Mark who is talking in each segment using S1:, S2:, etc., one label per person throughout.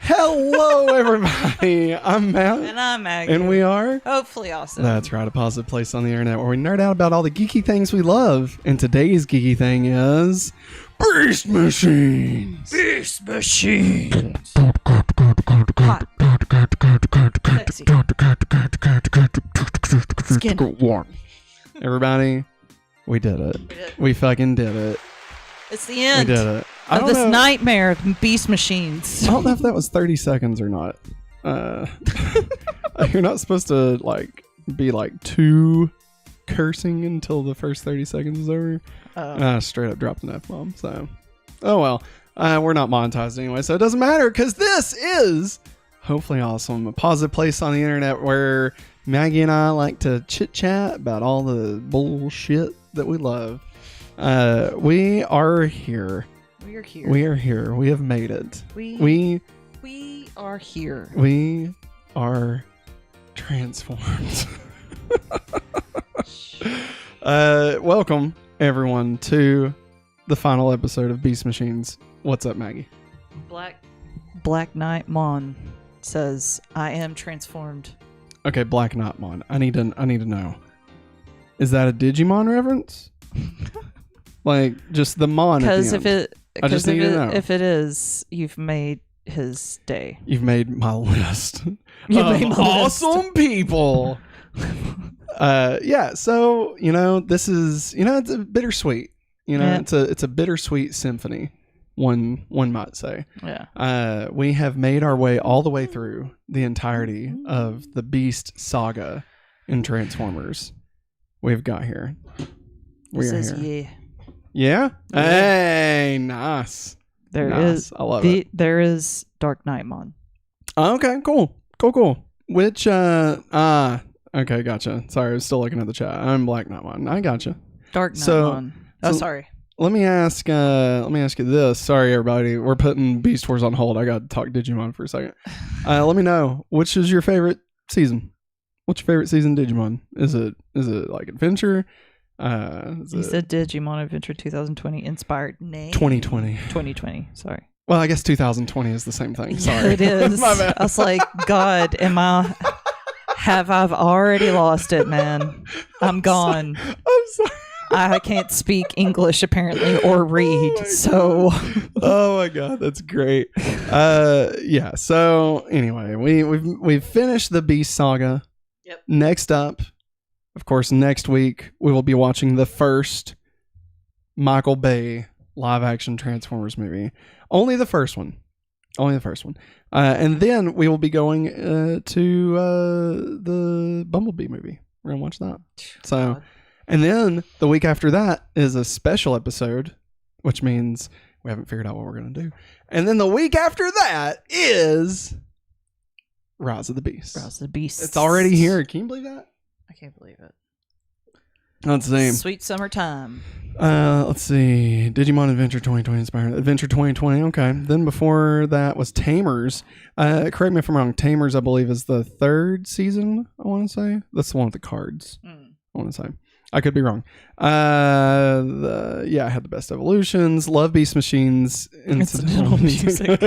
S1: Hello, everybody. I'm Matt.
S2: And I'm Maggie.
S1: And we are...
S2: Hopefully awesome.
S1: That's right, a positive place on the internet where we nerd out about all the geeky things we love. And today's geeky thing is... Beast Machines.
S2: Beast Machines. Hot. Sexy. Skin.
S1: Everybody, we did it. We fucking did it.
S2: It's the end
S1: We did it.
S2: of this nightmare of Beast Machines.
S1: I don't know if that was 30 seconds or not. You're not supposed to be too cursing until the first 30 seconds is over. Straight up dropped an F-bomb. So, oh well. We're not monetized anyway, so it doesn't matter because this is hopefully awesome. A positive place on the internet where Maggie and I like to chit chat about all the bullshit that we love. We are here.
S2: We are here.
S1: We are here. We have made it.
S2: We are here.
S1: We are transformed. Welcome, everyone, to the final episode of Beast Machines. What's up, Maggie?
S2: Black Knight Mon says, I am transformed.
S1: Okay, Black Knight Mon. I need to know. Is that a Digimon reference? Just the Mon.
S2: Because
S1: if it
S2: is, you've made his day.
S1: You've made my list. Awesome people. Yeah. So this is it's a bittersweet. It's a bittersweet symphony. One might say.
S2: Yeah.
S1: We have made our way all the way through the entirety of the Beast saga in Transformers. We've got here. We are here. Yeah. Hey, nice.
S2: I love it. There is Dark Knight Mon.
S1: Okay, cool. Which okay, gotcha. Sorry, I was still looking at the chat. I'm Black Knight Mon. I gotcha.
S2: Dark Knight Mon. Sorry.
S1: Let me ask you this. Sorry, everybody. We're putting Beast Wars on hold. I got to talk Digimon for a second. Let me know, which is your favorite season? What's your favorite season, Digimon? Is it like Adventure?
S2: You said Digimon Adventure 2020 inspired name.
S1: 2020.
S2: Sorry.
S1: Well, I guess 2020 is the same thing. Sorry.
S2: Yeah, it is.
S1: My bad.
S2: I was like, God, I've already lost it, man. I'm gone.
S1: I'm sorry.
S2: I can't speak English apparently or read.
S1: Oh my God, that's great. Yeah. So anyway, we've finished the Beast saga.
S2: Yep.
S1: Next up, of course, next week we will be watching the first Michael Bay live action Transformers movie. Only the first one. And then we will be going to the Bumblebee movie. We're gonna watch that. So.
S2: God.
S1: And then the week after that is a special episode, which means we haven't figured out what we're going to do. And then the week after that is Rise of the Beast.
S2: It's
S1: already here. Can you believe that?
S2: I can't believe it.
S1: Let's see.
S2: Sweet summertime.
S1: Let's see. Digimon Adventure 2020 inspired. Adventure 2020. Okay. Then before that was Tamers. Correct me if I'm wrong. Tamers, I believe, is the third season, I want to say. That's the one with the cards. I want to say. I could be wrong. I had the best evolutions. Love Beast Machines. Incidental music.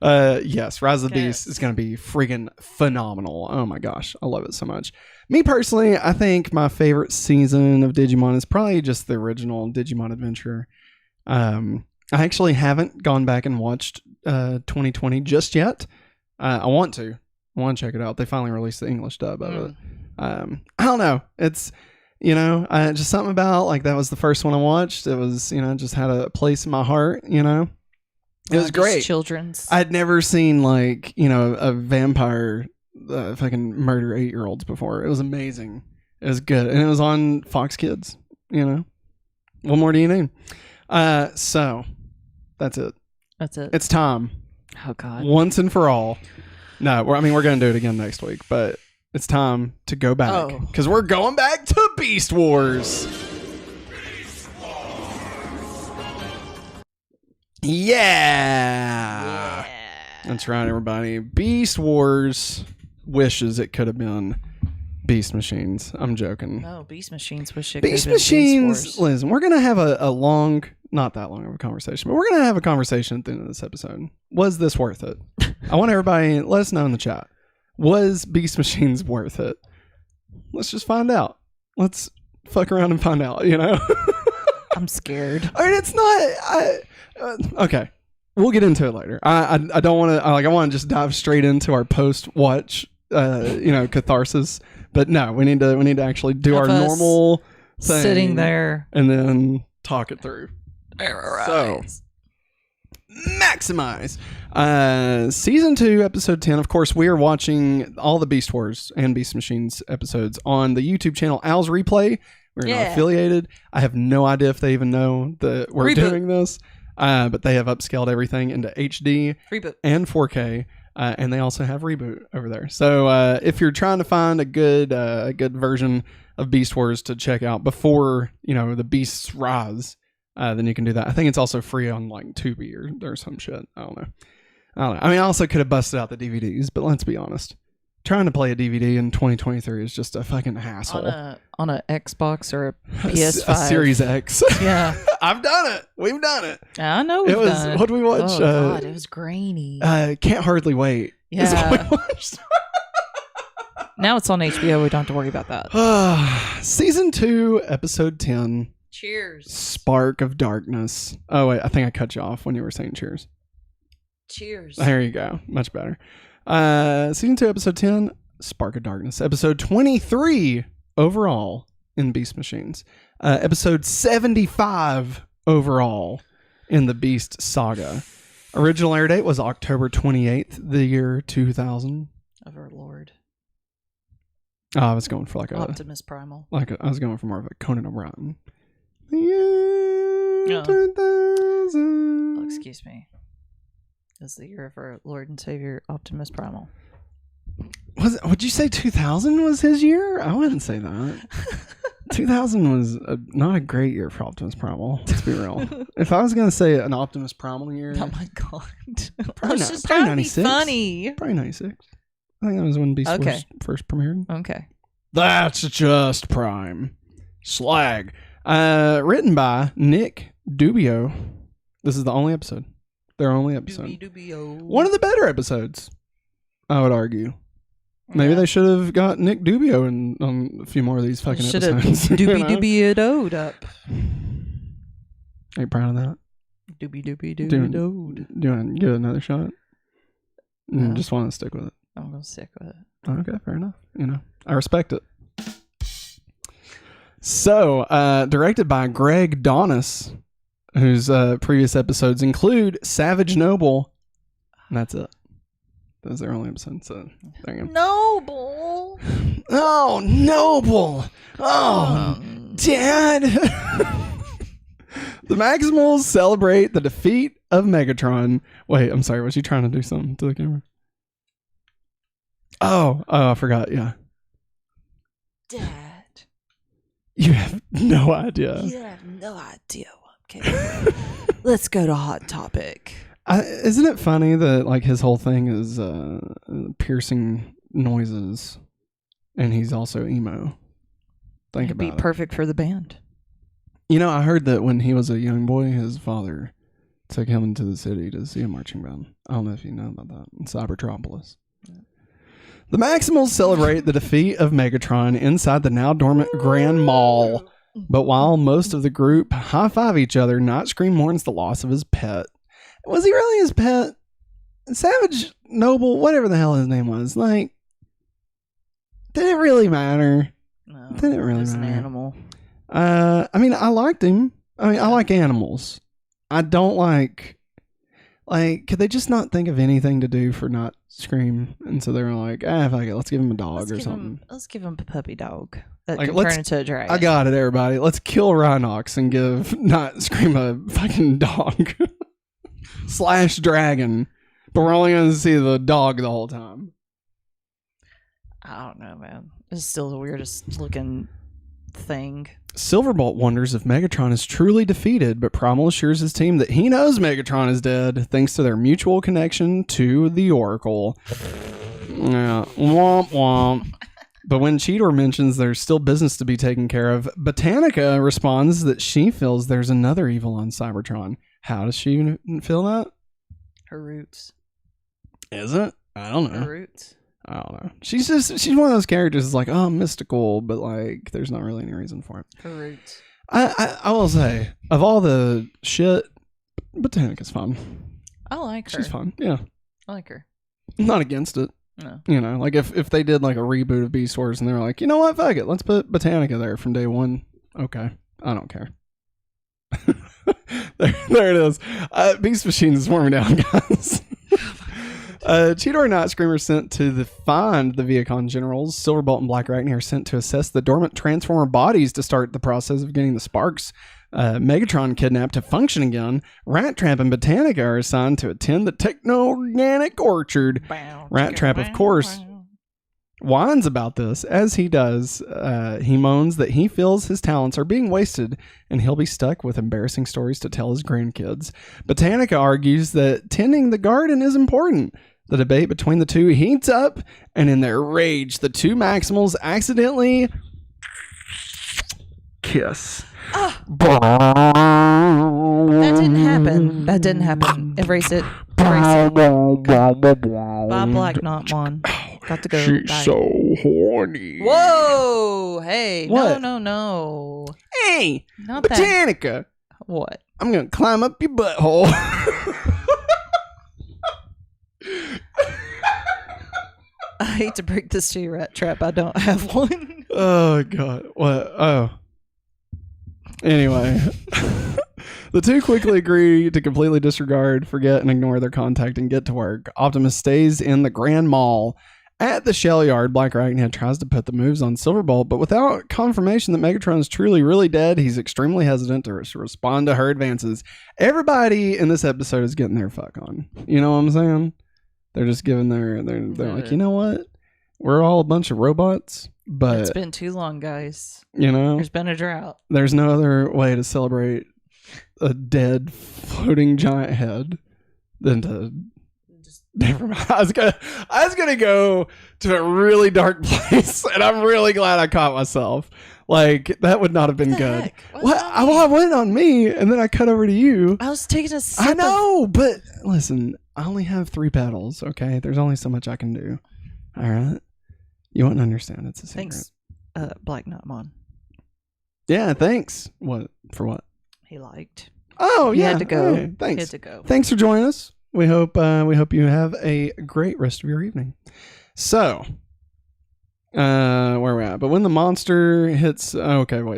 S1: Yes, Rise of the Beast is going to be friggin' phenomenal. Oh my gosh, I love it so much. Me personally, I think my favorite season of Digimon is probably just the original Digimon Adventure. I actually haven't gone back and watched 2020 just yet. I want to check it out. They finally released the English dub of it. I don't know. It's just something about that was the first one I watched. It was just had a place in my heart. It was great.
S2: Children's.
S1: I'd never seen a vampire fucking murder 8-year-olds before. It was amazing. It was good, and it was on Fox Kids. What more do you need? So that's it. It's time.
S2: Oh God.
S1: Once and for all. No, we're going to do it again next week, but it's time to go back because we're going back to Beast Wars. Yeah. That's right, everybody. Beast Wars wishes it could have been Beast Machines. I'm joking.
S2: No, Beast Machines was shit.
S1: Beast Machines. Listen, we're gonna have a long, not that long of a conversation, but we're gonna have a conversation at the end of this episode. Was this worth it? I want everybody let us know in the chat. Was Beast Machines worth it? Let's just find out. Let's fuck around and find out. You know.
S2: I'm scared.
S1: I mean, it's not. Okay, we'll get into it later. I don't want to. I want to just dive straight into our post watch. Catharsis. But no, we need to actually do our normal thing,
S2: sitting there
S1: and then talk it through.
S2: Right.
S1: So, maximize season 2, episode 10. Of course, we are watching all the Beast Wars and Beast Machines episodes on the YouTube channel Al's Replay. We're not affiliated. I have no idea if they even know that we're doing this, but they have upscaled everything into HD and 4K. And they also have Reboot over there. So if you're trying to find a good version of Beast Wars to check out before the Beasts rise, then you can do that. I think it's also free on like Tubi or some shit. I don't know. I mean, I also could have busted out the DVDs, but let's be honest. Trying to play a DVD in 2023 is just a fucking hassle.
S2: On a Xbox or a PS5.
S1: A Series X.
S2: Yeah.
S1: I've done it. We've done it.
S2: I know we've done it.
S1: What did we watch?
S2: Oh, God, it was grainy.
S1: Can't Hardly Wait.
S2: Yeah.
S1: Is what we watched.
S2: Now it's on HBO. We don't have to worry about that.
S1: Season 2, episode 10.
S2: Cheers.
S1: Spark of Darkness. Oh, wait. I think I cut you off when you were saying cheers.
S2: Cheers.
S1: There you go. Much better. Season 2, episode 10, Spark of Darkness. Episode 23 overall in Beast Machines. Episode 75 overall in the Beast Saga. Original air date was October 28th, the year 2000.
S2: Of our Lord.
S1: Oh, I was going for like a
S2: Optimus Primal.
S1: I was going for more of a Conan O'Brien. The year 2000.
S2: Oh, excuse me. It's the year of our Lord and Savior Optimus Primal.
S1: Would you say 2000 was his year? I wouldn't say that. 2000 was not a great year for Optimus Primal. Let's be real. If I was going to say an Optimus Primal year,
S2: oh my God,
S1: probably,
S2: just
S1: probably
S2: trying to be
S1: 96.
S2: funny.
S1: Probably 96. I think that was when Beast Wars first premiered.
S2: Okay.
S1: That's just prime. Slag. Written by Nick Dubio. This is the only episode. Their only episode. One of the better episodes, I would argue. Maybe they should have got Nick Dubio on a few more of these fucking episodes.
S2: Doobie-doobie-doed up.
S1: Are you proud of that?
S2: Doobie-doobie-doed.
S1: Do you want to give it another shot?
S2: No.
S1: Just want to stick with it.
S2: I'm going to stick with it.
S1: Okay, fair enough. I respect it. So, directed by Greg Donis, whose previous episodes include Savage Noble. And that's it. That was their only episode. So, there you go.
S2: Noble.
S1: Oh, Noble. Oh, Dad. The Maximals celebrate the defeat of Megatron. Wait, I'm sorry. Was you trying to do something to the camera? Oh, I forgot. Yeah.
S2: Dad.
S1: You have no idea.
S2: You have no idea. Okay. Let's go to Hot Topic.
S1: Isn't it funny that like his whole thing is piercing noises, and he's also emo? Think
S2: It'd
S1: about it.
S2: Be perfect for the band.
S1: I heard that when he was a young boy, his father took him into the city to see a marching band. I don't know if you know about that. In Cybertropolis. Yeah. The Maximals celebrate the defeat of Megatron inside the now dormant Grand Mall. But while most of the group high-five each other, Nightscream mourns the loss of his pet. Was he really his pet? Savage Noble, whatever the hell his name was. Like, did it really matter?
S2: No,
S1: did it really matter?
S2: An animal.
S1: I mean, I liked him. I mean, I like animals. I don't like, could they just not think of anything to do for Nightscream? And so they were like, fuck it, let's give him a dog or something.
S2: Let's give him a puppy dog that can turn into a dragon.
S1: I got it, everybody. Let's kill Rhinox and give Nightscream a fucking dog. / dragon. But we're only going to see the dog the whole time.
S2: I don't know, man. It's still the weirdest looking thing.
S1: Silverbolt wonders if Megatron is truly defeated, but Primal assures his team that he knows Megatron is dead, thanks to their mutual connection to the Oracle. Yeah, womp womp. But when Cheetor mentions there's still business to be taken care of, Botanica responds that she feels there's another evil on Cybertron. How does she feel that?
S2: Her roots.
S1: Is it? I don't know.
S2: Her roots.
S1: I don't know. She's one of those characters that's like, oh, mystical, but like there's not really any reason for it.
S2: Her roots.
S1: I will say, of all the shit, Botanica's fun.
S2: I like her.
S1: She's fun. Yeah.
S2: I like her.
S1: I'm not against it.
S2: No.
S1: You know, like if they did like a reboot of Beast Wars and they're like, you know what, fuck it, let's put Botanica there from day one. Okay. I don't care. there it is. Beast Machines is warming down, guys. Cheetor and Night Screamer sent to find the Viacon generals. Silverbolt and Black Arachne are sent to assess the dormant Transformer bodies to start the process of getting the sparks. Megatron kidnapped to function again. Rat Trap and Botanica are assigned to attend the Techno-Organic Orchard. Rat Trap, of course, whines about this. As he does, he moans that he feels his talents are being wasted and he'll be stuck with embarrassing stories to tell his grandkids. Botanica argues that tending the garden is important. The debate between the two heats up, and in their rage, the two Maximals accidentally kiss.
S2: That didn't happen. Erase it. Bob Black, not Mon. Got to go.
S1: She's
S2: die.
S1: so horny.
S2: Whoa! Hey,
S1: What?
S2: No.
S1: Hey,
S2: Not that.
S1: Botanica.
S2: What?
S1: I'm gonna climb up your butthole.
S2: I hate to break this to you, Rat Trap. I don't have one.
S1: Oh god. What? Oh. Anyway. The two quickly agree to completely disregard, forget, and ignore their contact and get to work. Optimus stays in the Grand Mall. At the shell yard, Black Arachne tries to put the moves on Silverbolt, but without confirmation that Megatron is truly really dead, he's extremely hesitant to respond to her advances. Everybody in this episode is getting their fuck on. You know what I'm saying? They're just giving they're like, you know what? We're all a bunch of robots, but
S2: It's been too long, guys.
S1: you know,
S2: There's been a drought.
S1: there's no other way to celebrate a dead floating giant head than to never mind. I was gonna go to a really dark place, and I'm really glad I caught myself. Like that would not have been good.
S2: Heck? What's
S1: What?
S2: wrong?
S1: Well, I went on me, and then I cut over to you.
S2: I was taking a sip.
S1: I know, but listen, I only have 3 pedals. Okay, there's only so much I can do. All right, you wouldn't understand. It's a secret.
S2: Thanks, Black Not Mon.
S1: Yeah, thanks. What for? What?
S2: He liked.
S1: Oh,
S2: He
S1: yeah.
S2: had to go.
S1: Hey, thanks.
S2: He had to go.
S1: Thanks for joining us. We hope you have a great rest of your evening. So, where are we at? But when the monster hits, Silverbolt,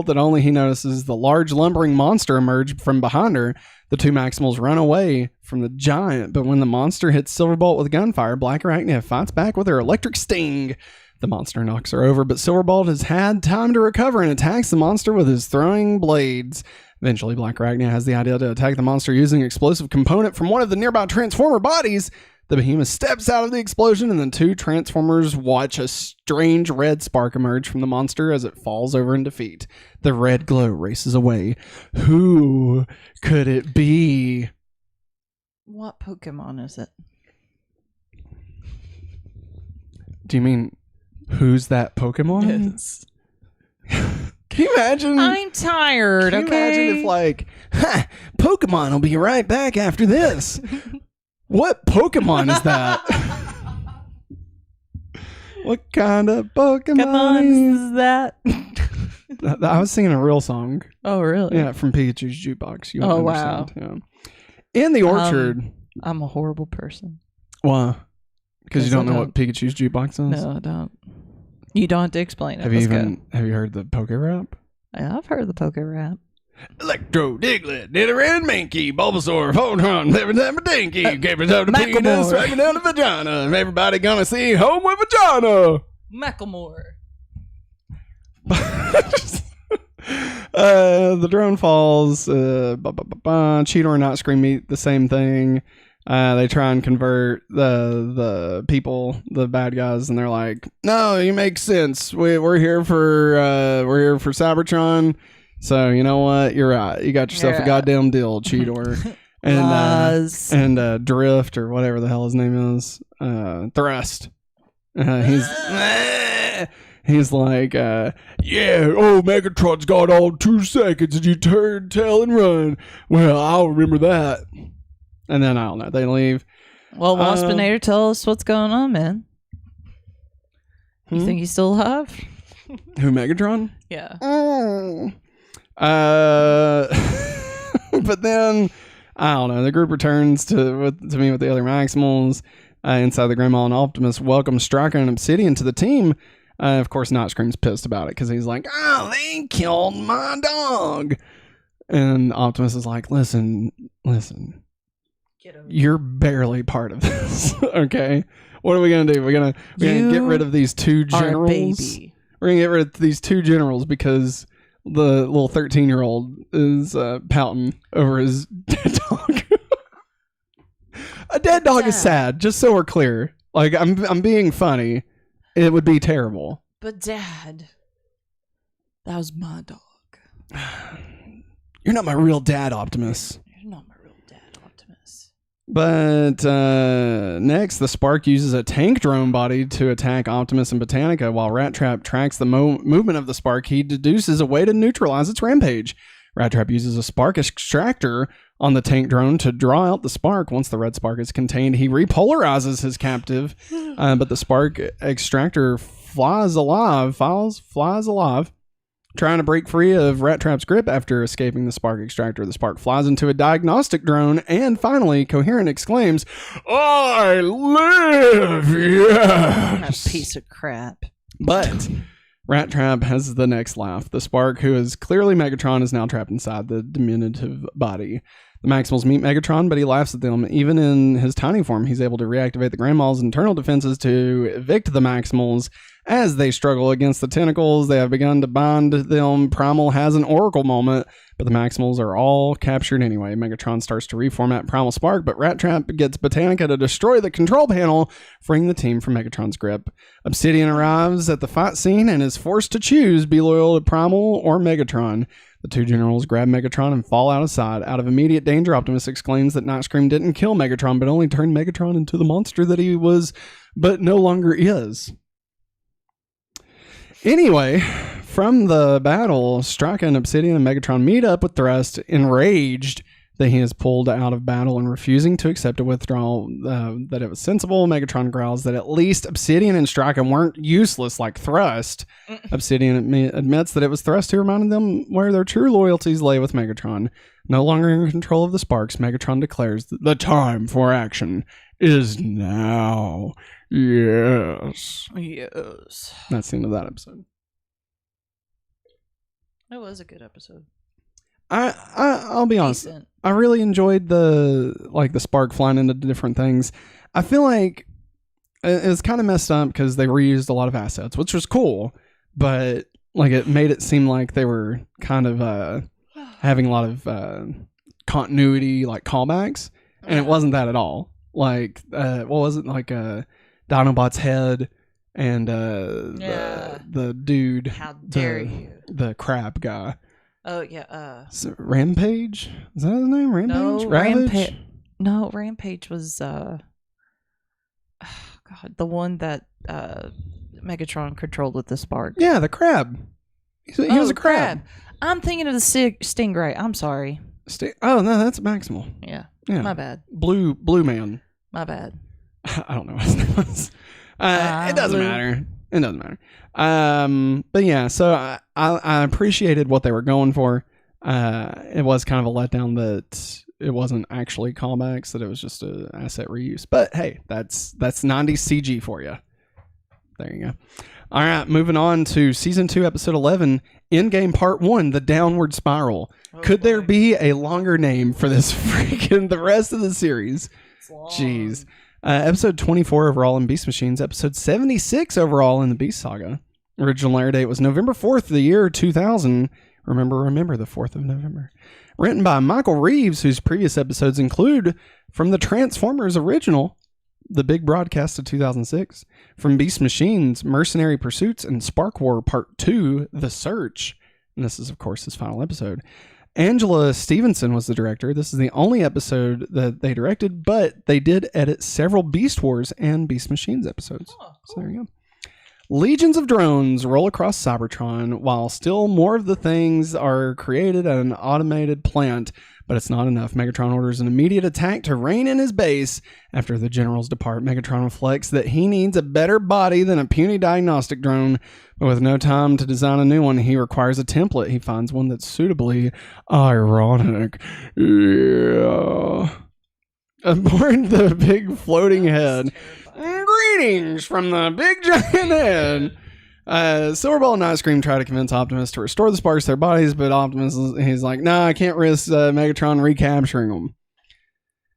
S1: that only he notices the large lumbering monster emerge from behind her. The two Maximals run away from the giant, but when the monster hits Silverbolt with gunfire, Black Arachne fights back with her electric sting. The monster knocks her over, but Silverbolt has had time to recover and attacks the monster with his throwing blades. Eventually, Black Arachne has the idea to attack the monster using an explosive component from one of the nearby Transformer bodies. The behemoth steps out of the explosion, and the two Transformers watch a strange red spark emerge from the monster as it falls over in defeat. The red glow races away. Who could it be?
S2: What Pokemon is it?
S1: Do you mean, who's that Pokemon?
S2: Yes.
S1: Can you imagine?
S2: I'm tired.
S1: Can you imagine if, like, Pokemon will be right back after this? What Pokemon is that? What kind of Pokemon
S2: is that?
S1: I was singing a real song.
S2: Oh, really?
S1: Yeah, from Pikachu's Jukebox. You
S2: Oh,
S1: understand. Yeah. In the orchard.
S2: I'm a horrible person.
S1: Why? Because you don't know
S2: I
S1: what Pikachu's Jukebox is?
S2: No, I don't. You don't have to explain it.
S1: Have you heard the Poke Rap?
S2: Yeah, I've heard the Poke Rap.
S1: Electro, Diglett, Nidoran, Mankey, Bulbasaur, Voltron, Dinky, Capers out the penis, dragging down the vagina. Everybody gonna see home with vagina.
S2: Macklemore.
S1: The drone falls. Cheetor and Night Scream meet the same thing. They try and convert the people, the bad guys, and they're like, "No, you make sense. We're here for Cybertron. So you know what? You're right. You got yourself a goddamn deal, Cheetor." And Drift, or whatever the hell his name is, Thrust. He's like, yeah, oh, Megatron's got all 2 seconds and you turn, tail, and run. Well, I'll remember that. And then, I don't know, they leave.
S2: Well, Waspinator, tell us what's going on, man. You think he's still alive?
S1: Who, Megatron?
S2: Yeah.
S1: But then, I don't know, the group returns to meet with the other Maximals inside the Grimlock, and Optimus welcomes Striker and Obsidian to the team. Of course, Scream's pissed about it because he's like, oh, they killed my dog. And Optimus is like, listen, you're barely part of this, okay? What are we going to do? We're gonna get rid of these 2 generals.
S2: Baby.
S1: We're going to get rid of these 2 generals because the little 13-year-old is pouting over his dead dog. A dead dog is sad, just so we're clear. Like, I'm being funny. It would be terrible.
S2: But Dad, that was my dog.
S1: You're not my real dad, Optimus.
S2: You're not my real dad, Optimus.
S1: But next, the Spark uses a tank drone body to attack Optimus and Botanica. While Rat Trap tracks the movement of the Spark, he deduces a way to neutralize its rampage. Rat Trap uses a Spark extractor on the tank drone to draw out the Spark. Once the red Spark is contained, he repolarizes his captive, but the Spark extractor flies alive, trying to break free of Rat Trap's grip after escaping the Spark extractor. The Spark flies into a diagnostic drone, and finally, Coherent exclaims, I live, yes!
S2: A piece of crap.
S1: But Rat Trap has the next laugh. The Spark, who is clearly Megatron, is now trapped inside the diminutive body. The Maximals meet Megatron, but he laughs at them. Even in his tiny form, he's able to reactivate the Grandma's internal defenses to evict the Maximals. As they struggle against the tentacles, they have begun to bind them. Primal has an Oracle moment, but the Maximals are all captured anyway. Megatron starts to reformat Primal Spark, but Rat Trap gets Botanica to destroy the control panel, freeing the team from Megatron's grip. Obsidian arrives at the fight scene and is forced to choose, be loyal to Primal or Megatron. The 2 generals grab Megatron and fall out of sight. Out of immediate danger, Optimus exclaims that Scream didn't kill Megatron, but only turned Megatron into the monster that he was, but no longer is. Anyway, from the battle, Striker and Obsidian and Megatron meet up with Thrust, enraged that he is pulled out of battle and refusing to accept a withdrawal, that it was sensible. Megatron growls that at least Obsidian and Striker weren't useless like Thrust. Obsidian admits that it was Thrust who reminded them where their true loyalties lay with Megatron. No longer in control of the Sparks, Megatron declares that the time for action is now. Yes.
S2: Yes.
S1: That's the end of that episode.
S2: It was a good episode.
S1: I'll be honest.
S2: Decent.
S1: I really enjoyed the Spark flying into different things. I feel like it's kind of messed up because they reused a lot of assets, which was cool, but like it made it seem like they were kind of having a lot of continuity, like callbacks, and it wasn't that at all. Like, what was it, like Dinobot's head and the dude,
S2: how dare you,
S1: the crab guy.
S2: Oh yeah,
S1: Rampage? Is that his name? Rampage?
S2: No,
S1: Ravage?
S2: Rampage was God, the one that Megatron controlled with the Spark.
S1: Yeah, the crab. He was a crab.
S2: I'm thinking of the Stingray. I'm sorry.
S1: Oh no, that's Maximal.
S2: Yeah,
S1: Yeah,
S2: my bad.
S1: Blue man.
S2: My bad.
S1: I don't know what his name was. It doesn't matter. It doesn't matter. But yeah, so I appreciated what they were going for. It was kind of a letdown that it wasn't actually callbacks, that it was just an asset reuse. But hey, that's 90s CG for you. There you go. All right, moving on to Season 2, Episode 11, Endgame Part 1, The Downward Spiral. Could there be a longer name for this freaking, the rest of the series? Jeez. Episode 24 overall in Beast Machines, episode 76 overall in the Beast Saga. Original air date was November 4th, the year 2000. Remember the 4th of November. Written by Michael Reeves, whose previous episodes include from the Transformers original, The Big Broadcast of 2006, from Beast Machines, Mercenary Pursuits, and Spark War Part 2, The Search. And this is, of course, his final episode. Angela Stevenson was the director. This is the only episode that they directed, but they did edit several Beast Wars and Beast Machines episodes. Oh, cool. So there you go. Legions of drones roll across Cybertron while still more of the things are created at an automated plant, but it's not enough. Megatron orders an immediate attack to rein in his base. After the generals depart, Megatron reflects that he needs a better body than a puny diagnostic drone, but with no time to design a new one, he requires a template. He finds one that's suitably ironic. Yeah. Aboard the big floating head. Greetings from the big giant head. Silverbolt and Starscream try to convince Optimus to restore the sparks to their bodies, but Optimus he's like, nah, I can't risk Megatron recapturing them.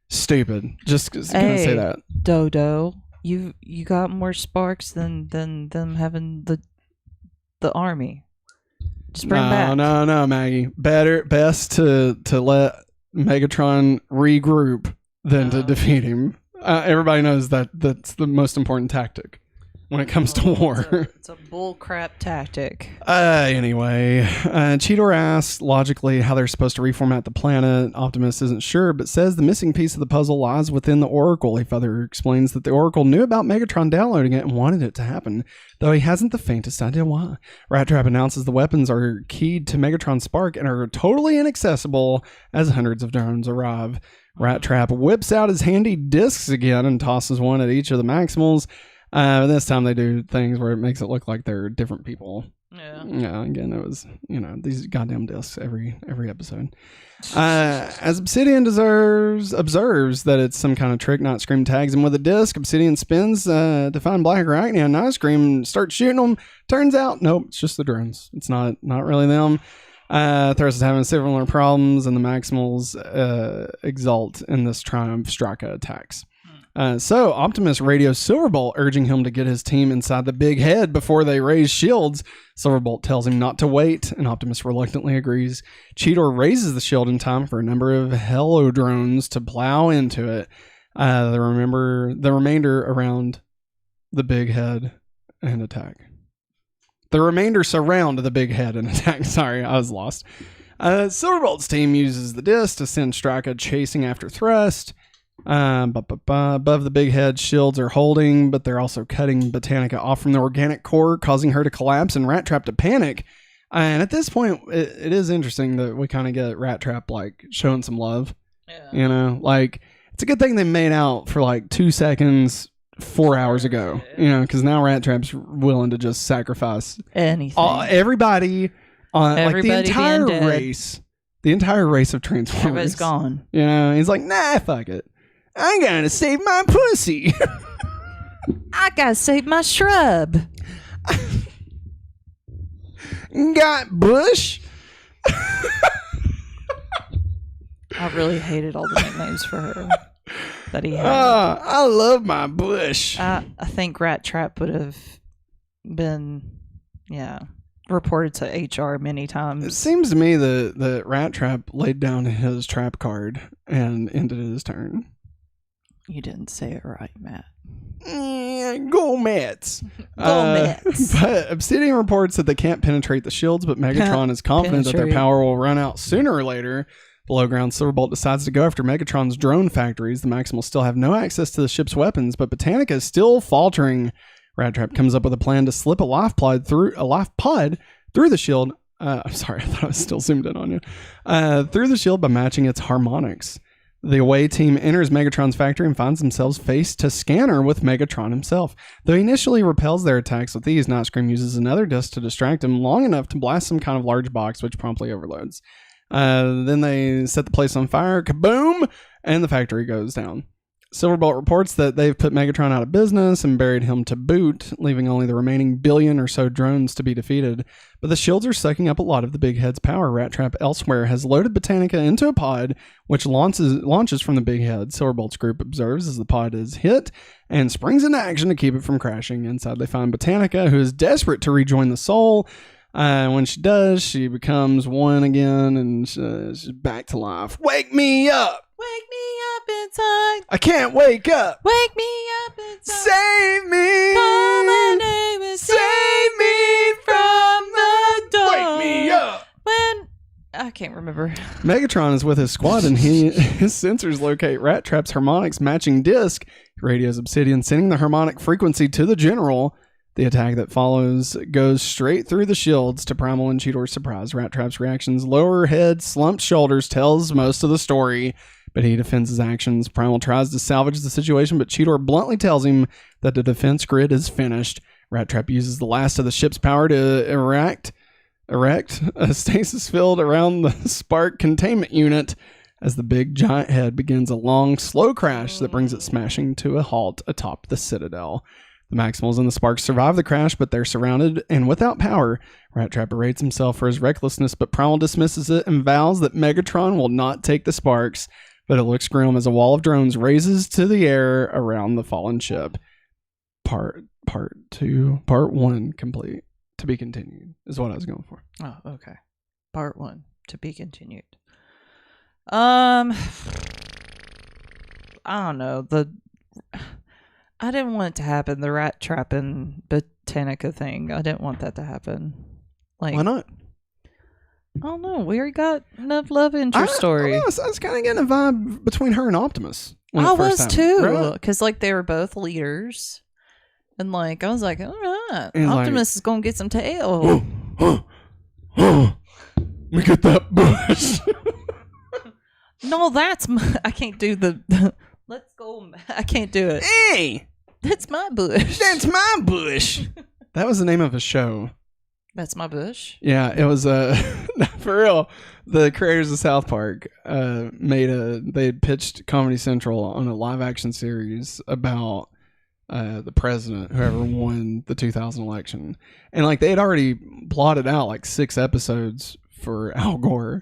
S1: Stupid. Just gonna say that.
S2: Dodo, you got more sparks than them having the army. Just bring back.
S1: No, Maggie. Best to let Megatron regroup than to defeat him. Everybody knows that's the most important tactic when it comes to war.
S2: It's a bullcrap tactic.
S1: Anyway, Cheetor asks logically how they're supposed to reformat the planet. Optimus isn't sure, but says the missing piece of the puzzle lies within the Oracle. He further explains that the Oracle knew about Megatron downloading it and wanted it to happen, though he hasn't the faintest idea why. Rat Trap announces the weapons are keyed to Megatron's spark and are totally inaccessible as hundreds of drones arrive. Rat Trap whips out his handy discs again and tosses one at each of the Maximals. This time they do things where it makes it look like they're different people. Yeah. Again, it was, these goddamn discs every episode. As Obsidian observes that it's some kind of trick, Starscream tags him with a disc. Obsidian spins to find Black Arachnia, and Starscream starts shooting them. Turns out, nope, it's just the drones. It's not really them. Thrash is having similar problems, and the Maximals exult in this triumph. Straka attacks. So Optimus radios Silverbolt, urging him to get his team inside the big head before they raise shields. Silverbolt tells him not to wait, and Optimus reluctantly agrees. Cheetor raises the shield in time for a number of helodrones to plow into it. The remainder around the big head and attack. The remainder surround the big head and attack. Sorry, I was lost. Silverbolt's team uses the disc to send Straka chasing after Thrust. Above the big head, shields are holding, but they're also cutting Botanica off from the organic core, causing her to collapse and Rat Trap to panic. And at this point, it is interesting that we kind of get Rat Trap like showing some love. Yeah. It's a good thing they made out for like 2 seconds 4 hours ago, because now Rat Trap's willing to just sacrifice
S2: anything.
S1: Everybody like the entire race. The entire race of Transformers.
S2: Everybody's gone.
S1: He's like, nah, fuck it. I gotta save my pussy.
S2: I gotta save my shrub.
S1: Got Bush.
S2: I really hated all the nicknames for her that he had.
S1: I love my Bush.
S2: I think Rat Trap would have been, reported to HR many times.
S1: It seems to me that Rat Trap laid down his trap card and ended his turn.
S2: You didn't say it right, Matt.
S1: Go Mets.
S2: Mets.
S1: But Obsidian reports that they can't penetrate the shields, but Megatron is confident that their power will run out sooner or later. Below ground, Silverbolt decides to go after Megatron's drone factories. The Maximals still have no access to the ship's weapons, but Botanica is still faltering. Rat Trap comes up with a plan to slip a life pod through the shield. I'm sorry, I thought I was still zoomed in on you. Through the shield by matching its harmonics. The away team enters Megatron's factory and finds themselves face to scanner with Megatron himself. Though he initially repels their attacks with these, Starscream uses another disc to distract him long enough to blast some kind of large box, which promptly overloads. Then they set the place on fire, kaboom, and the factory goes down. Silverbolt reports that they've put Megatron out of business and buried him to boot, leaving only the remaining billion or so drones to be defeated. But the shields are sucking up a lot of the big head's power. Rat Trap elsewhere has loaded Botanica into a pod, which launches from the big head. Silverbolt's group observes as the pod is hit and springs into action to keep it from crashing. Inside they find Botanica, who is desperate to rejoin the soul. When she does, she becomes one again and she's back to life. Wake me up!
S2: Wake me up inside.
S1: I can't wake up.
S2: Wake me up inside.
S1: Save me.
S2: Call my name and save me from the door.
S1: Wake me up.
S2: When I can't remember.
S1: Megatron is with his squad, and his sensors locate Rat Trap's harmonics matching disc. He radios Obsidian, sending the harmonic frequency to the General. The attack that follows goes straight through the shields to Primal and Cheetor's surprise. Rat Trap's reactions, lower head, slumped shoulders, tells most of the story, but he defends his actions. Primal tries to salvage the situation, but Cheetor bluntly tells him that the defense grid is finished. Rat Trap uses the last of the ship's power to erect a stasis field around the spark containment unit as the big giant head begins a long, slow crash that brings it smashing to a halt atop the Citadel. The Maximals and the Sparks survive the crash, but they're surrounded and without power. Rat Trap berates himself for his recklessness, but Primal dismisses it and vows that Megatron will not take the Sparks. But it looks grim as a wall of drones raises to the air around the fallen ship. Part 1 complete. To be continued is what I was going for.
S2: Oh, okay. Part 1 to be continued. I don't know. I didn't want it to happen. The Rat Trap and Botanica thing. I didn't want that to happen. Like,
S1: why not?
S2: I don't know. We already got enough love interest story.
S1: I was kind of getting a vibe between her and Optimus.
S2: I was too, because like they were both leaders, and like I was like, all right, Optimus is gonna get some tail.
S1: We get that bush.
S2: No, that's I can't do the. Let's go. I can't do it.
S1: Hey,
S2: that's my bush.
S1: That's my bush. That was the name of a show.
S2: That's my bush.
S1: Yeah, it was for real. The creators of South Park they had pitched Comedy Central on a live action series about the president, whoever won the 2000 election, and like they had already plotted out like 6 episodes for Al Gore.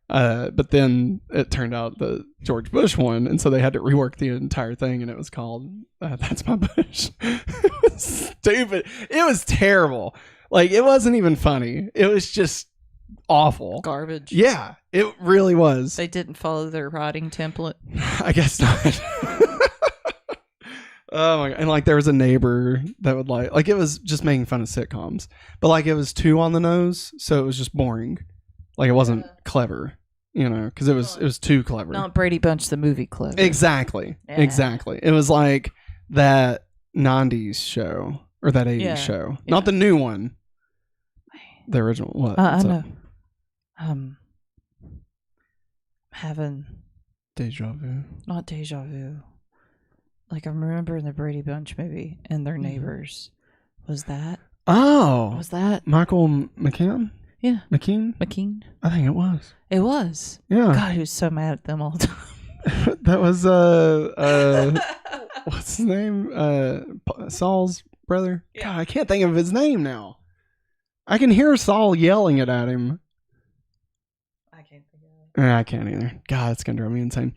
S1: But then it turned out that George Bush won, and so they had to rework the entire thing, and it was called That's My Bush. It was stupid. It was terrible. Like, it wasn't even funny. It was just awful.
S2: Garbage.
S1: Yeah, it really was.
S2: They didn't follow their writing template.
S1: I guess not. Oh my God. And like there was a neighbor that would like it was just making fun of sitcoms, but like it was too on the nose, so it was just boring. Like it wasn't clever. Because it was too clever.
S2: Not Brady Bunch the movie clever.
S1: Exactly. Yeah. Exactly. It was like that 90s show or that 80s show. Yeah. Not the new one. The original. What?
S2: I know. Having
S1: deja vu.
S2: Not deja vu. Like I'm remembering the Brady Bunch movie and their neighbors. Was that?
S1: Oh.
S2: Was that
S1: Michael McKean?
S2: Yeah.
S1: McKean? I think it was.
S2: It was.
S1: Yeah.
S2: God, he was so mad at them all the time.
S1: That was what's his name? Saul's brother. Yeah. God, I can't think of his name now. I can hear Saul yelling it at him.
S2: I can't think of it.
S1: I can't either. God, it's gonna drive me insane.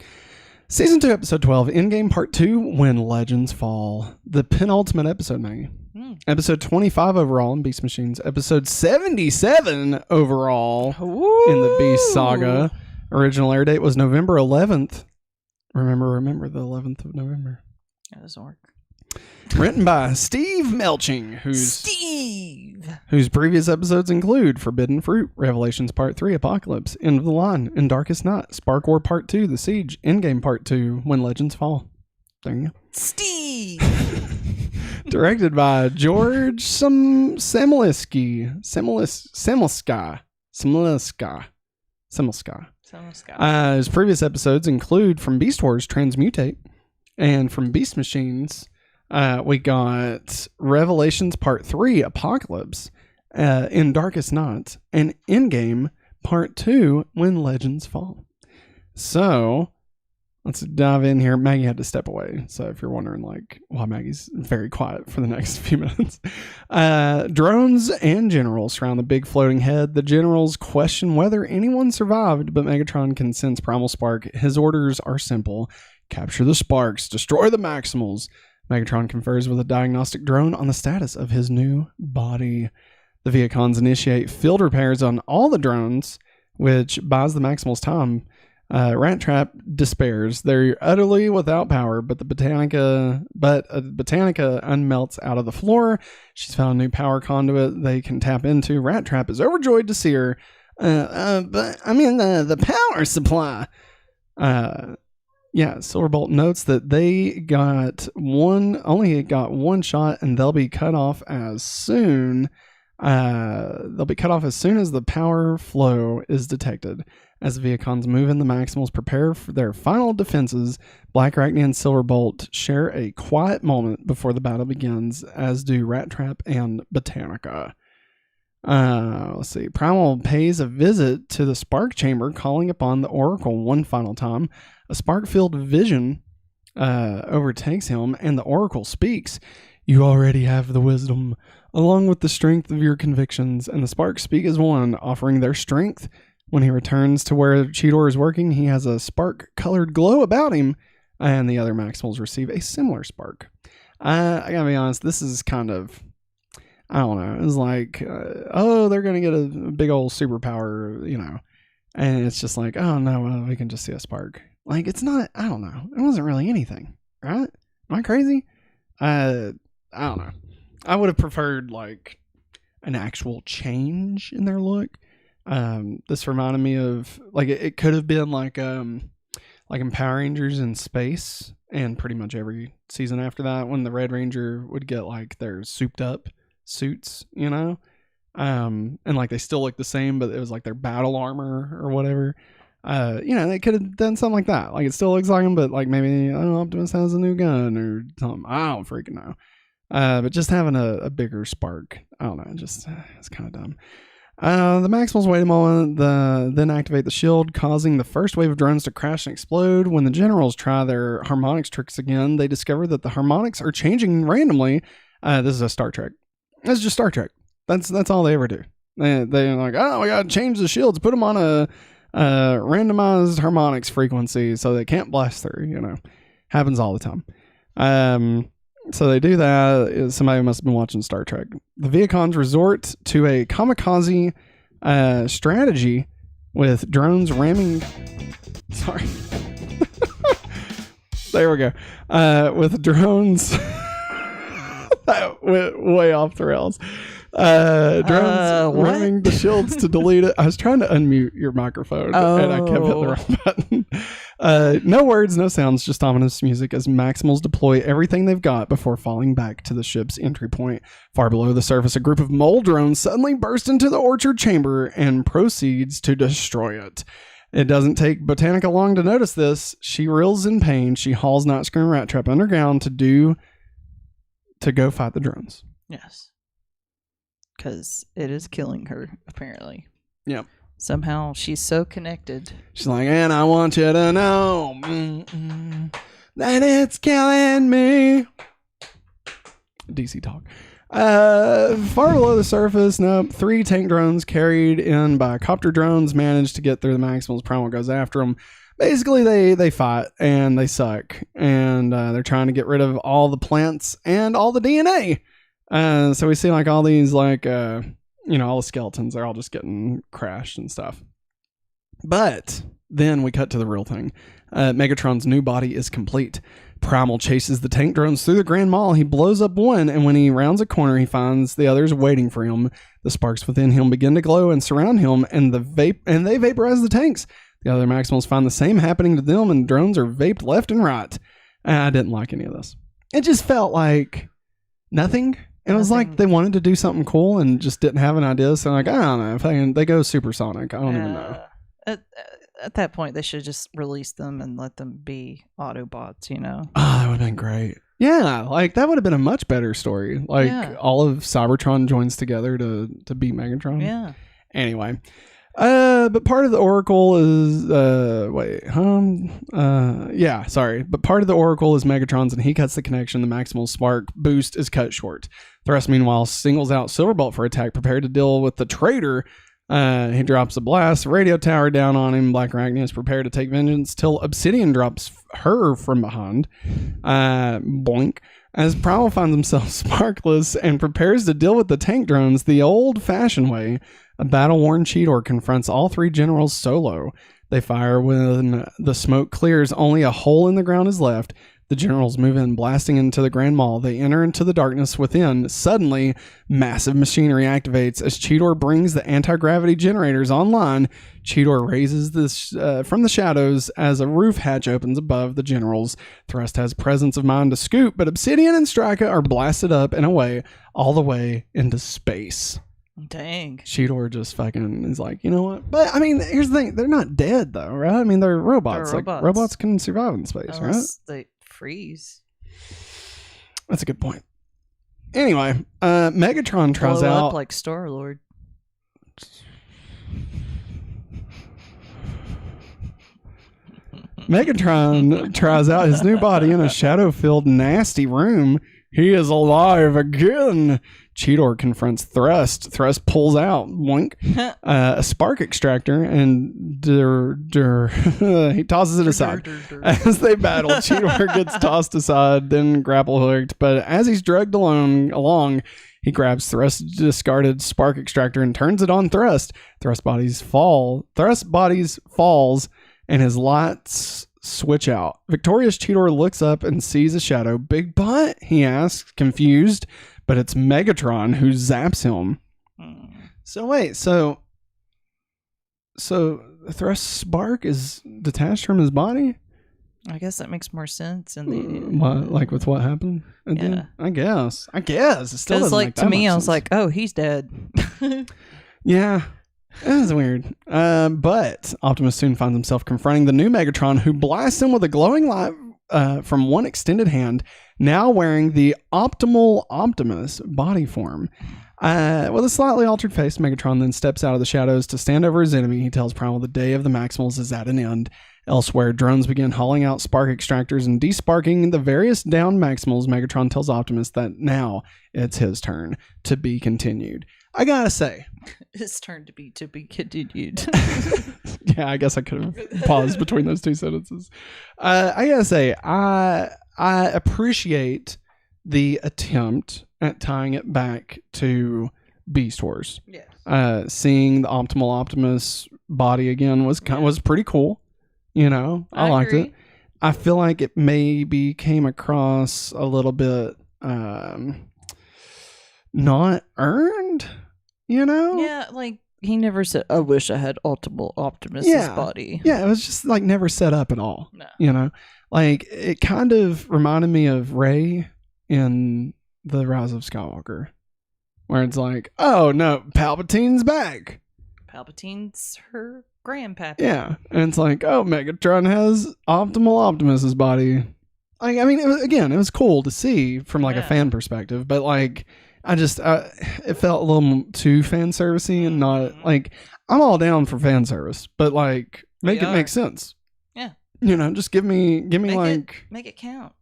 S1: Season 2, Episode 12, Endgame Part 2, When Legends Fall. The penultimate episode, Maggie. Episode 25 overall in Beast Machines. Episode 77 overall in the Beast Saga. Original air date was November 11th. Remember the 11th of November.
S2: That doesn't work.
S1: Written by Steve Melching, whose previous episodes include Forbidden Fruit, Revelations Part 3, Apocalypse, End of the Line, and Darkest Night, Spark War Part 2, The Siege, Endgame Part 2, When Legends Fall. There you go.
S2: Steve!
S1: Directed by George Semelsky. His previous episodes include from Beast Wars, Transmutate, and from Beast Machines, we got Revelations Part 3, Apocalypse, in Darkest Night, and Endgame Part 2, When Legends Fall. So, let's dive in here. Maggie had to step away, so if you're wondering like why Maggie's very quiet for the next few minutes. Drones and generals surround the big floating head. The generals question whether anyone survived, but Megatron can sense Primal Spark. His orders are simple. Capture the Sparks. Destroy the Maximals. Megatron confers with a diagnostic drone on the status of his new body. The Viacons initiate field repairs on all the drones, which buys the Maximals time. Rat Trap despairs. They're utterly without power, but Botanica unmelts out of the floor. She's found a new power conduit they can tap into. Rat Trap is overjoyed to see her. But I mean the power supply. Yeah, Silverbolt notes that they only got one shot, and they'll be cut off as soon. They'll be cut off as soon as the power flow is detected. As the Viacons move in, the Maximals prepare for their final defenses. Black Arachne and Silverbolt share a quiet moment before the battle begins, as do Rat Trap and Botanica. Let's see. Primal pays a visit to the Spark Chamber, calling upon the Oracle one final time. A spark-filled vision overtakes him, and the Oracle speaks. You already have the wisdom, along with the strength of your convictions, and the Sparks speak as one, offering their strength. When he returns to where Cheetor is working, he has a spark-colored glow about him, and the other Maximals receive a similar spark. I gotta be honest, this is kind of... I don't know. It's like, they're going to get a big old superpower, and it's just like, oh no, well, we can just see a spark. Like, it's not, I don't know. It wasn't really anything, right? Am I crazy? I don't know. I would have preferred like an actual change in their look. This reminded me of like, it could have been like in Power Rangers in space, and pretty much every season after that, when the Red Ranger would get like their souped up suits, and like they still look the same, but it was like their battle armor or whatever. They could have done something like that. Like it still looks like them, but like maybe I don't know, Optimus has a new gun or something. I don't freaking know. But just having a bigger spark, I don't know, just it's kind of dumb. The Maximals wait a moment, then activate the shield, causing the first wave of drones to crash and explode. When the generals try their harmonics tricks again, they discover that the harmonics are changing randomly. This is a Star Trek. It's just Star Trek. That's all they ever do. They're like, oh, we gotta change the shields, put them on a randomized harmonics frequency so they can't blast through. Happens all the time. So they do that. Somebody must have been watching Star Trek. The Viacons resort to a kamikaze strategy with drones ramming. Sorry. There we go. With drones. That went way off the rails. Drones ramming the shields to delete it. I was trying to unmute your microphone, and I kept hitting the wrong button. No words, no sounds, just ominous music as Maximals deploy everything they've got before falling back to the ship's entry point. Far below the surface, a group of mole drones suddenly burst into the orchard chamber and proceeds to destroy it. It doesn't take Botanica long to notice this. She reels in pain. She hauls Not Scream Rat Trap underground to go fight the drones.
S2: Yes. Because it is killing her, apparently.
S1: Yep.
S2: Somehow she's so connected.
S1: She's like, and I want you to know that it's killing me. DC talk. Far below the surface, 3 tank drones carried in by copter drones manage to get through the Maximals. Primal goes after them. Basically, they fight, and they suck, and they're trying to get rid of all the plants and all the DNA. So we see like all these like, all the skeletons, they're all just getting crashed and stuff. But then we cut to the real thing. Megatron's new body is complete. Primal chases the tank drones through the Grand Mall. He blows up one, and when he rounds a corner, he finds the others waiting for him. The sparks within him begin to glow and surround him, and they vaporize the tanks. The other Maximals find the same happening to them, and drones are vaped left and right. I didn't like any of this. It just felt like nothing. It was like they wanted to do something cool and just didn't have an idea. So like, I don't know. They go supersonic. I don't even know.
S2: At that point, they should have just released them and let them be Autobots,
S1: Oh, that would have been great. Yeah, like that would have been a much better story. Like all of Cybertron joins together to beat Megatron.
S2: Yeah.
S1: Anyway. But part of the Oracle is But part of the Oracle is Megatron's, and he cuts the connection. The maximal spark boost is cut short. Thrust, meanwhile, singles out Silverbolt for attack, prepared to deal with the traitor. He drops a blast, radio tower down on him. Black Arachne is prepared to take vengeance till Obsidian drops her from behind. Boink. As Primal finds himself sparkless and prepares to deal with the tank drones the old-fashioned way, a battle-worn Cheetor confronts all 3 generals solo. They fire when the smoke clears, only a hole in the ground is left. The generals move in, blasting into the Grand Mall. They enter into the darkness within. Suddenly, massive machinery activates as Cheetor brings the anti-gravity generators online. Cheetor raises this from the shadows as a roof hatch opens above the generals. Thrust has presence of mind to scoop, but Obsidian and Strika are blasted up and away, all the way into space.
S2: Dang.
S1: Cheetor just fucking is like, you know what? But I mean, here's the thing: they're not dead though, right? I mean, they're robots.
S2: They're
S1: Like
S2: robots.
S1: robots can survive in space,
S2: Unless they freeze.
S1: That's a good point. Anyway, Megatron tries
S2: Blow
S1: out
S2: up like Star-Lord.
S1: Megatron tries out his new body in a shadow-filled, nasty room. He is alive again. Cheetor confronts Thrust. Thrust pulls out, boink, a spark extractor, and he tosses it aside. As they battle, Cheetor gets tossed aside, then grapple hooked. But as he's dragged along, he grabs Thrust's discarded spark extractor and turns it on Thrust. Thrust bodies falls, and his lights switch out. Victorious Cheetor looks up and sees a shadow. Big butt? He asks, confused. But it's Megatron who zaps him. So wait, so Thrust's spark is detached from his body?
S2: I guess that makes more sense. In the
S1: What, like with what happened?
S2: Yeah.
S1: I guess. It still doesn't
S2: like
S1: make
S2: to
S1: that
S2: me,
S1: much
S2: I was
S1: sense.
S2: like, oh, he's dead.
S1: Yeah. That's weird. But Optimus soon finds himself confronting the new Megatron, who blasts him with a glowing light from one extended hand, now wearing the optimal Optimus body form. With a slightly altered face, Megatron then steps out of the shadows to stand over his enemy. He tells Primal the day of the Maximals is at an end. Elsewhere, drones begin hauling out spark extractors and desparking the various downed Maximals. Megatron tells Optimus that now it's his turn to be continued. I gotta say,
S2: His turn to be continued.
S1: yeah, I guess I could have paused between those two sentences. I gotta say, I appreciate the attempt at tying it back to Beast Wars.
S2: Yes.
S1: Seeing the optimal Optimus body again was pretty cool. You know, I liked
S2: agree.
S1: it. I feel like it maybe came across a little bit not earned. You know?
S2: Yeah, like he never said, I wish I had optimal Optimus's body.
S1: Yeah, it was just like never set up at all.
S2: No.
S1: You know? Like it kind of reminded me of Rey in The Rise of Skywalker. Where it's like, oh no, Palpatine's back.
S2: Palpatine's her grandpappy.
S1: Yeah. And it's like, oh, Megatron has optimal Optimus's body. Like, I mean, it was cool to see from like a fan perspective, but like it felt a little too fan servicey and not like I'm all down for fan service, but like make it make sense.
S2: Yeah.
S1: You know, just give me like
S2: make it count.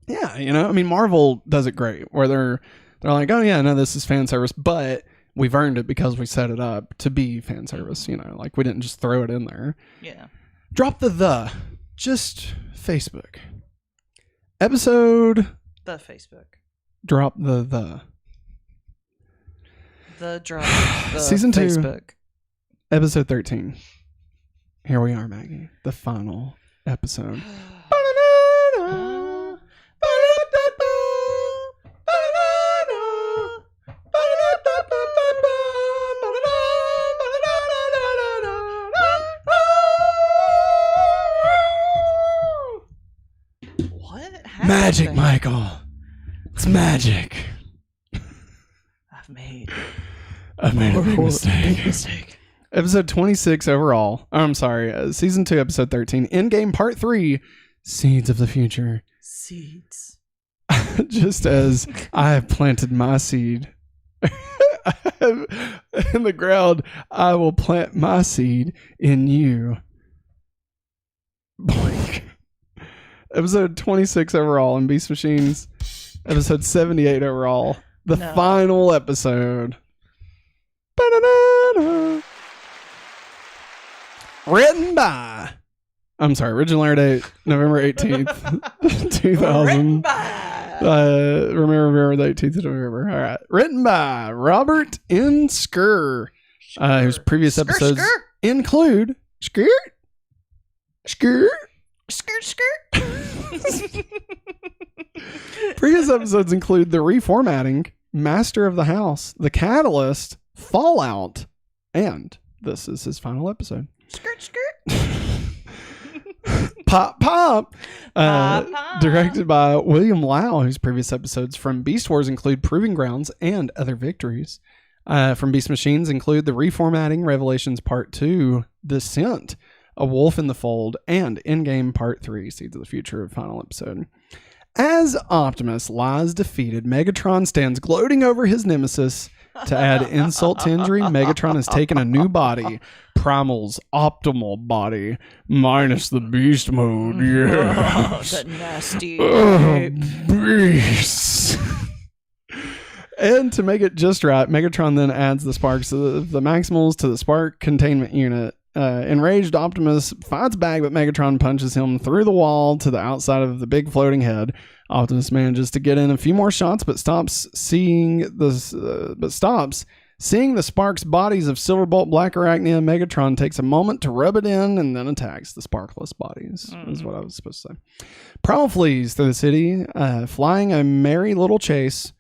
S1: Yeah, you know, I mean Marvel does it great where they're like, oh yeah, no, this is fan service, but we've earned it because we set it up to be fan service, you know, like we didn't just throw it in there.
S2: Yeah.
S1: Drop just Facebook. Episode
S2: The Facebook.
S1: drop the
S2: Drop. The
S1: Season 2.
S2: Facebook.
S1: Episode 13. Here we are, Maggie. The final episode.
S2: What happened?
S1: Magic, Michael. It's magic.
S2: I've made
S1: I made a big mistake.
S2: mistake.
S1: Episode 26 overall. Oh, I'm sorry. Season 2, episode 13. Endgame part 3. Seeds of the future.
S2: Seeds.
S1: Just as I have planted my seed in the ground, I will plant my seed in you. Boink. Episode 26 overall in Beast Machines. Episode 78 overall. The final episode. Ba-da-da-da. Written by... I'm sorry, original air date, November 18th, 2000.
S2: Written by...
S1: Remember the 18th of November. All right. Written by Robert N. Skur, whose previous episodes include... Skirt. Previous episodes include the reformatting, Master of the House, the Catalyst, Fallout, and this is his final episode.
S2: Skirt, skirt.
S1: Pop, pop.
S2: Pop, pop.
S1: Directed by William Lau, whose previous episodes from Beast Wars include Proving Grounds and Other Victories. From Beast Machines include the Reformatting, Revelations Part 2, Descent, A Wolf in the Fold, and Endgame Part 3, Seeds of the Future, final episode. As Optimus lies defeated, Megatron stands gloating over his nemesis. To add insult to injury, Megatron has taken a new body, Primal's optimal body, minus the beast mode. Yeah,
S2: Oh, that nasty.
S1: beast. And to make it just right, Megatron then adds the sparks of the Maximals to the spark containment unit. Enraged Optimus fights back, but Megatron punches him through the wall to the outside of the big floating head. Optimus manages to get in a few more shots, but stops seeing the sparks bodies of Silverbolt, Black Arachnia. Megatron takes a moment to rub it in and then attacks the sparkless bodies. Is what I was supposed to say. Primal flees through the city, flying a merry little chase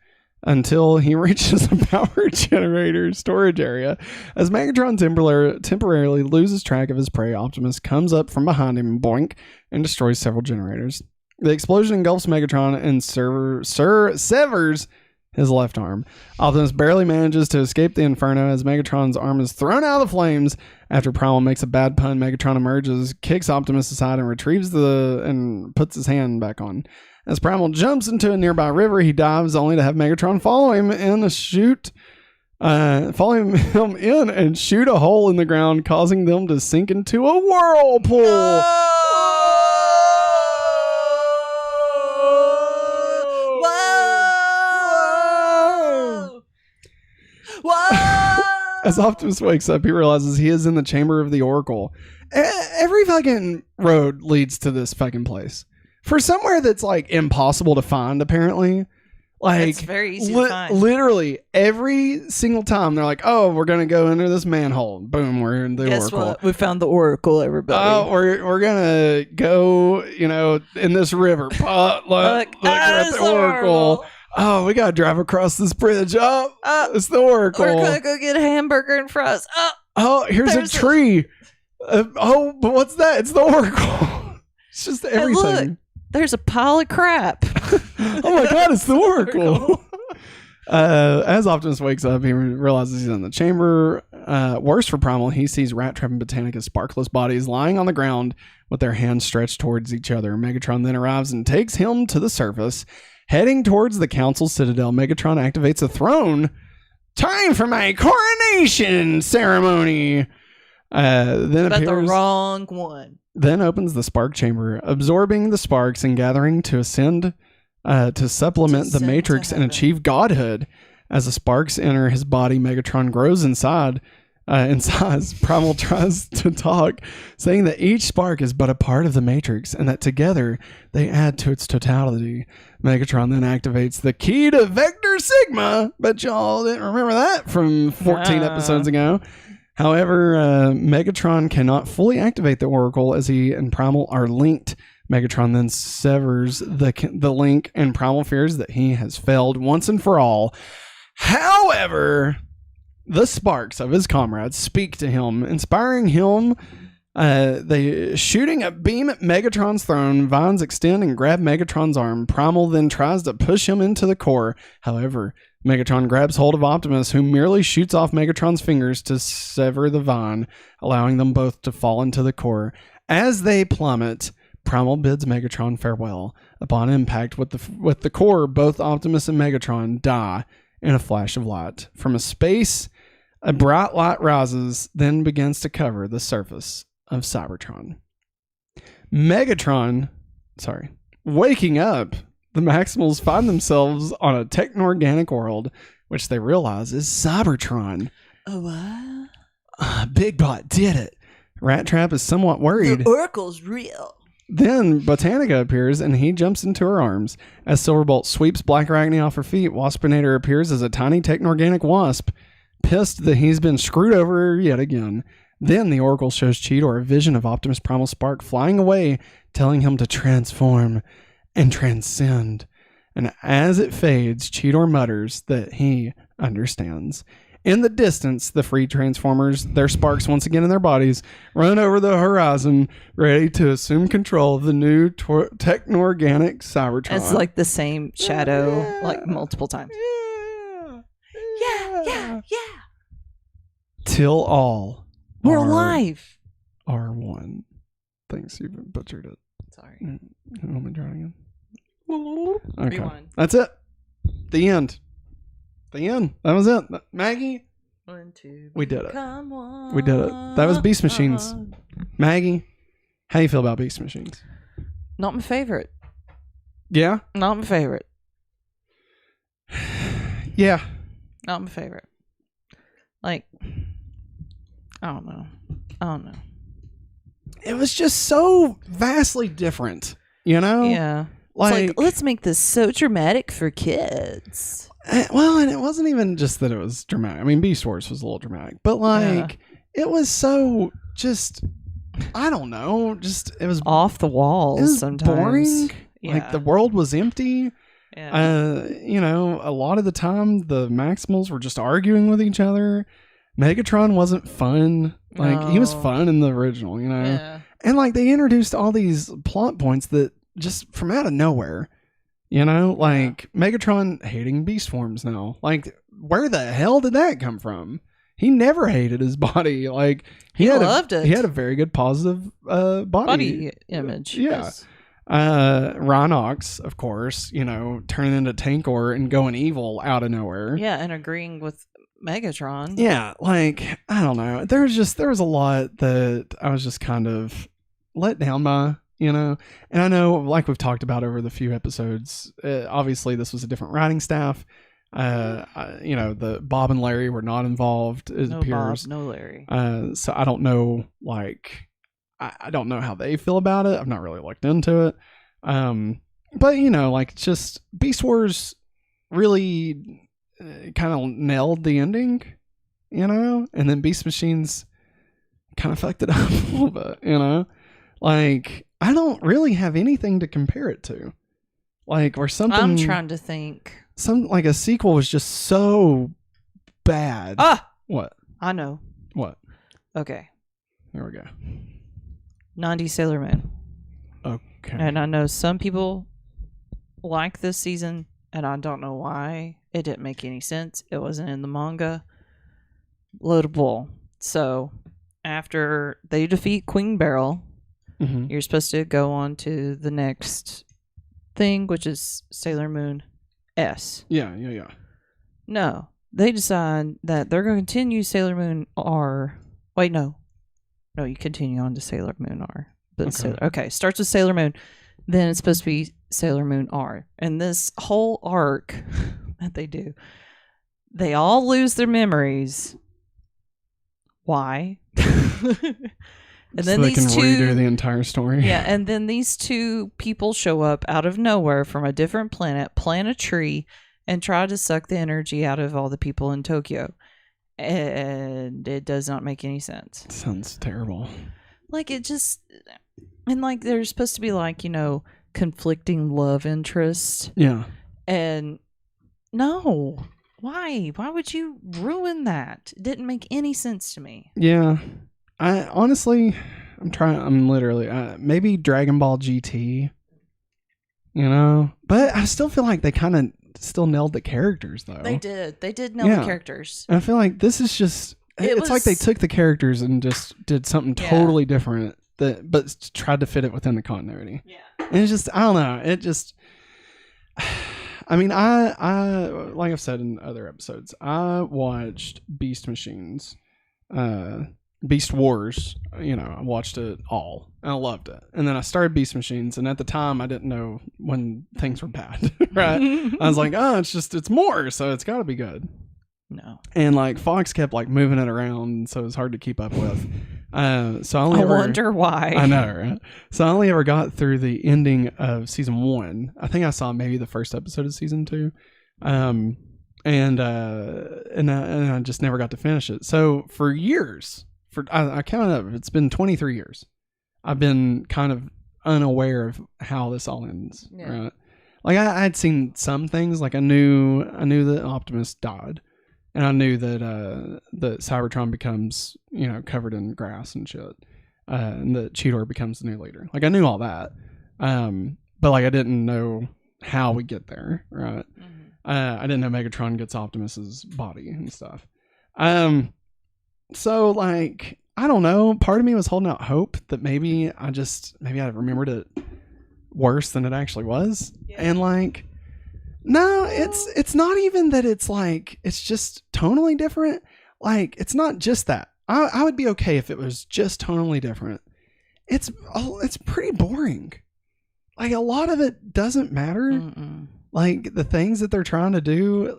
S1: until he reaches a power generator storage area. As Megatron temporarily loses track of his prey, Optimus comes up from behind him, boink, and destroys several generators. The explosion engulfs Megatron and severs his left arm. Optimus barely manages to escape the inferno as Megatron's arm is thrown out of the flames. After Primal makes a bad pun, Megatron emerges, kicks Optimus aside, and retrieves and puts his hand back on. As Primal jumps into a nearby river, he dives only to have Megatron follow him in and shoot a hole in the ground, causing them to sink into a whirlpool.
S2: No! Whoa!
S1: As Optimus wakes up, he realizes he is in the chamber of the Oracle. Every fucking road leads to this fucking place. For somewhere that's like impossible to find, apparently. Like,
S2: it's very easy to find.
S1: Literally every single time they're like, "Oh, we're gonna go into this manhole." Boom, we're in the
S2: Guess
S1: Oracle.
S2: what? We found the Oracle, everybody.
S1: Oh, we're gonna go, in this river. Look, we're at the Oracle. Oh, we gotta drive across this bridge. Oh, it's the Oracle.
S2: We're gonna go get a hamburger and fries.
S1: Oh, here's a tree. But what's that? It's the Oracle. It's just everything.
S2: Hey, look, there's a pile of crap.
S1: Oh my god, it's the Oracle. As Optimus wakes up, he realizes he's in the chamber. Worse for Primal, he sees Rat Trap and Botanicus sparkless bodies lying on the ground with their hands stretched towards each other. Megatron then arrives and takes him to the surface. Heading towards the Council Citadel, Megatron activates a throne. Time for my coronation ceremony. Then
S2: But
S1: appears
S2: the wrong one.
S1: Then opens the spark chamber, absorbing the sparks and gathering to ascend to supplement the matrix and achieve godhood. As the sparks enter his body, Megatron grows in size. Primal tries to talk, saying that each spark is but a part of the matrix and that together they add to its totality. Megatron then activates the key to Vector Sigma, but y'all didn't remember that from 14 episodes ago. However, Megatron cannot fully activate the Oracle as he and Primal are linked. Megatron then severs the link, and Primal fears that he has failed once and for all. However, the sparks of his comrades speak to him, inspiring him. They shooting a beam at Megatron's throne. Vines extend and grab Megatron's arm. Primal then tries to push him into the core. However, Megatron grabs hold of Optimus, who merely shoots off Megatron's fingers to sever the vine, allowing them both to fall into the core. As they plummet, Primal bids Megatron farewell. Upon impact with the core, both Optimus and Megatron die in a flash of light. From a space, a bright light rises, then begins to cover the surface of Cybertron. Waking up, the Maximals find themselves on a techno-organic world, which they realize is Cybertron.
S2: Oh, what?
S1: Big Bot did it. Rat Trap is somewhat worried.
S2: The Oracle's real.
S1: Then Botanica appears and he jumps into her arms. As Silverbolt sweeps Black Arachne off her feet, Waspinator appears as a tiny techno-organic wasp, pissed that he's been screwed over yet again. Then the Oracle shows Cheetor a vision of Optimus Primal Spark flying away, telling him to transform and transcend. And as it fades, Cheetor mutters that he understands. In the distance, the free Transformers, their sparks once again in their bodies, run over the horizon, ready to assume control of the new techno-organic Cybertron.
S2: It's like the same shadow, like multiple times. Yeah.
S1: Till all
S2: We're alive.
S1: are one. Thanks, you butchered it.
S2: Sorry.
S1: Let me try it again. Okay.
S2: Rewind.
S1: That's it. The end. That was it. Maggie,
S2: 1, 2.
S1: we did it.
S2: Come on.
S1: We did it. That was Beast Machines. Maggie, how you feel about Beast Machines?
S2: Not my favorite.
S1: Yeah?
S2: Not my favorite.
S1: Yeah.
S2: Not my favorite. Like, I don't know.
S1: It was just so vastly different, you know?
S2: Yeah. Like, let's make this so dramatic for kids.
S1: Well, and it wasn't even just that it was dramatic. I mean, Beast Wars was a little dramatic, but like, it was so just, I don't know, just, it was
S2: off the walls.
S1: It was
S2: sometimes
S1: boring.
S2: Yeah.
S1: Like the world was empty.
S2: Yeah.
S1: You know, a lot of the time the Maximals were just arguing with each other. Megatron wasn't fun. Like he was fun in the original, you know.
S2: Yeah.
S1: And like they introduced all these plot points that just from out of nowhere. You know, like Megatron hating beast forms now. Like where the hell did that come from? He never hated his body. Like he loved it. He had a very good positive body
S2: image.
S1: Yeah.
S2: Yes.
S1: Rhinox, of course, you know, turning into Tankor and going evil out of nowhere.
S2: Yeah, and agreeing with Megatron.
S1: Yeah, like I don't know. There was a lot that I was just kind of let down by, you know. And I know, like we've talked about over the few episodes, obviously this was a different writing staff. You know, the Bob and Larry were not involved. It appears.
S2: Bob, no Larry.
S1: So I don't know, like. I don't know how they feel about it. I've not really looked into it. But, you know, like, just Beast Wars really kind of nailed the ending, you know? And then Beast Machines kind of fucked it up a little bit, you know? Like, I don't really have anything to compare it to. Like, or something.
S2: I'm trying to think.
S1: Like a sequel was just so bad.
S2: Ah!
S1: What?
S2: I know.
S1: What?
S2: Okay.
S1: There we go.
S2: 90 Sailor Moon.
S1: Okay.
S2: And I know some people like this season, and I don't know why. It didn't make any sense. It wasn't in the manga. Load of bull. So, after they defeat Queen Beryl, you're supposed to go on to the next thing, which is Sailor Moon S.
S1: Yeah.
S2: No. They decide that they're going to continue Sailor Moon R. Wait, no. No, you continue on to Sailor Moon R. But starts with Sailor Moon. Then it's supposed to be Sailor Moon R. And this whole arc that they do, they all lose their memories. Why? And then
S1: so they
S2: these
S1: can
S2: two
S1: redo the entire story.
S2: Yeah, and then these two people show up out of nowhere from a different planet, plant a tree, and try to suck the energy out of all the people in Tokyo. And it does not make any sense.
S1: Sounds terrible.
S2: Like it just, and like there's supposed to be like, you know, conflicting love interests.
S1: Yeah.
S2: And no, why would you ruin that? It didn't make any sense to me.
S1: Yeah. I honestly, I'm literally, maybe Dragon Ball GT, you know, but I still feel like they kind of still nailed the characters though.
S2: They did nail the characters.
S1: And I feel like this is just, it's like they took the characters and just did something totally different but tried to fit it within the continuity.
S2: Yeah.
S1: And it's just, I don't know. It just, I mean, I like I've said in other episodes, I watched Beast Machines, Beast Wars, you know, I watched it all and I loved it. And then I started Beast Machines, and at the time I didn't know when things were bad, right? I was like, oh, it's more, so it's got to be good.
S2: No.
S1: And like Fox kept like moving it around, so it was hard to keep up with. So I
S2: wonder why.
S1: I know, right? So I only ever got through the ending of season 1. I think I saw maybe the first episode of season 2. And I just never got to finish it. So for years, I counted up, it's been 23 years. I've been kind of unaware of how this all ends, right? Like I had seen some things. Like I knew that Optimus died, and I knew that that Cybertron becomes covered in grass and shit, and that Cheetor becomes the new leader. Like I knew all that, but like I didn't know how we get there, right? I didn't know Megatron gets Optimus's body and stuff. So like I don't know. Part of me was holding out hope that maybe I remembered it worse than it actually was, and like. No, it's not even that. It's like it's just tonally different. Like it's not just that. I would be okay if it was just tonally different. It's pretty boring. Like a lot of it doesn't matter.
S2: Mm-mm.
S1: Like the things that they're trying to do,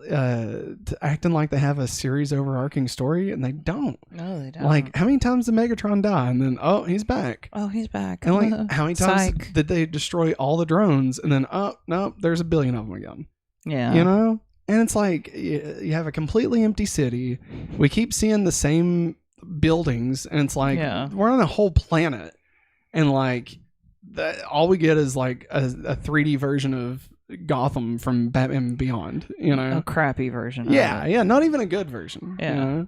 S1: acting like they have a series overarching story, and they don't.
S2: No, they don't.
S1: Like how many times did Megatron die, and then he's back.
S2: Oh, he's back.
S1: And like how many times did they destroy all the drones, and then no, there's a billion of them again.
S2: Yeah.
S1: And it's like you have a completely empty city. We keep seeing the same buildings, and it's like we're on a whole planet, and like all we get is like a 3D version of Gotham from Batman Beyond.
S2: A crappy version.
S1: Yeah, not even a good version.
S2: Yeah.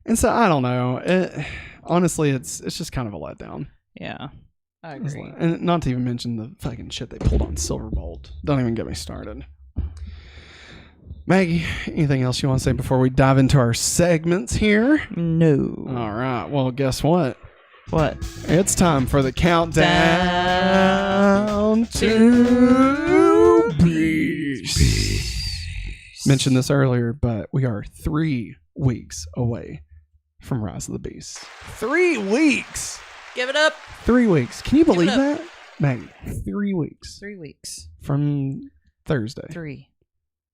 S1: And so I don't know. Honestly, it's just kind of a letdown.
S2: Yeah, I agree.
S1: And not to even mention the fucking shit they pulled on Silverbolt. Don't even get me started. Maggie, anything else you want to say before we dive into our segments here?
S2: No.
S1: All right. Well, guess what?
S2: What?
S1: It's time for the countdown to Beast. Mentioned this earlier, but we are 3 weeks away from Rise of the Beast. 3 weeks.
S2: Give it up.
S1: 3 weeks. Can you believe that, Maggie? 3 weeks.
S2: 3 weeks
S1: from Thursday.
S2: 3.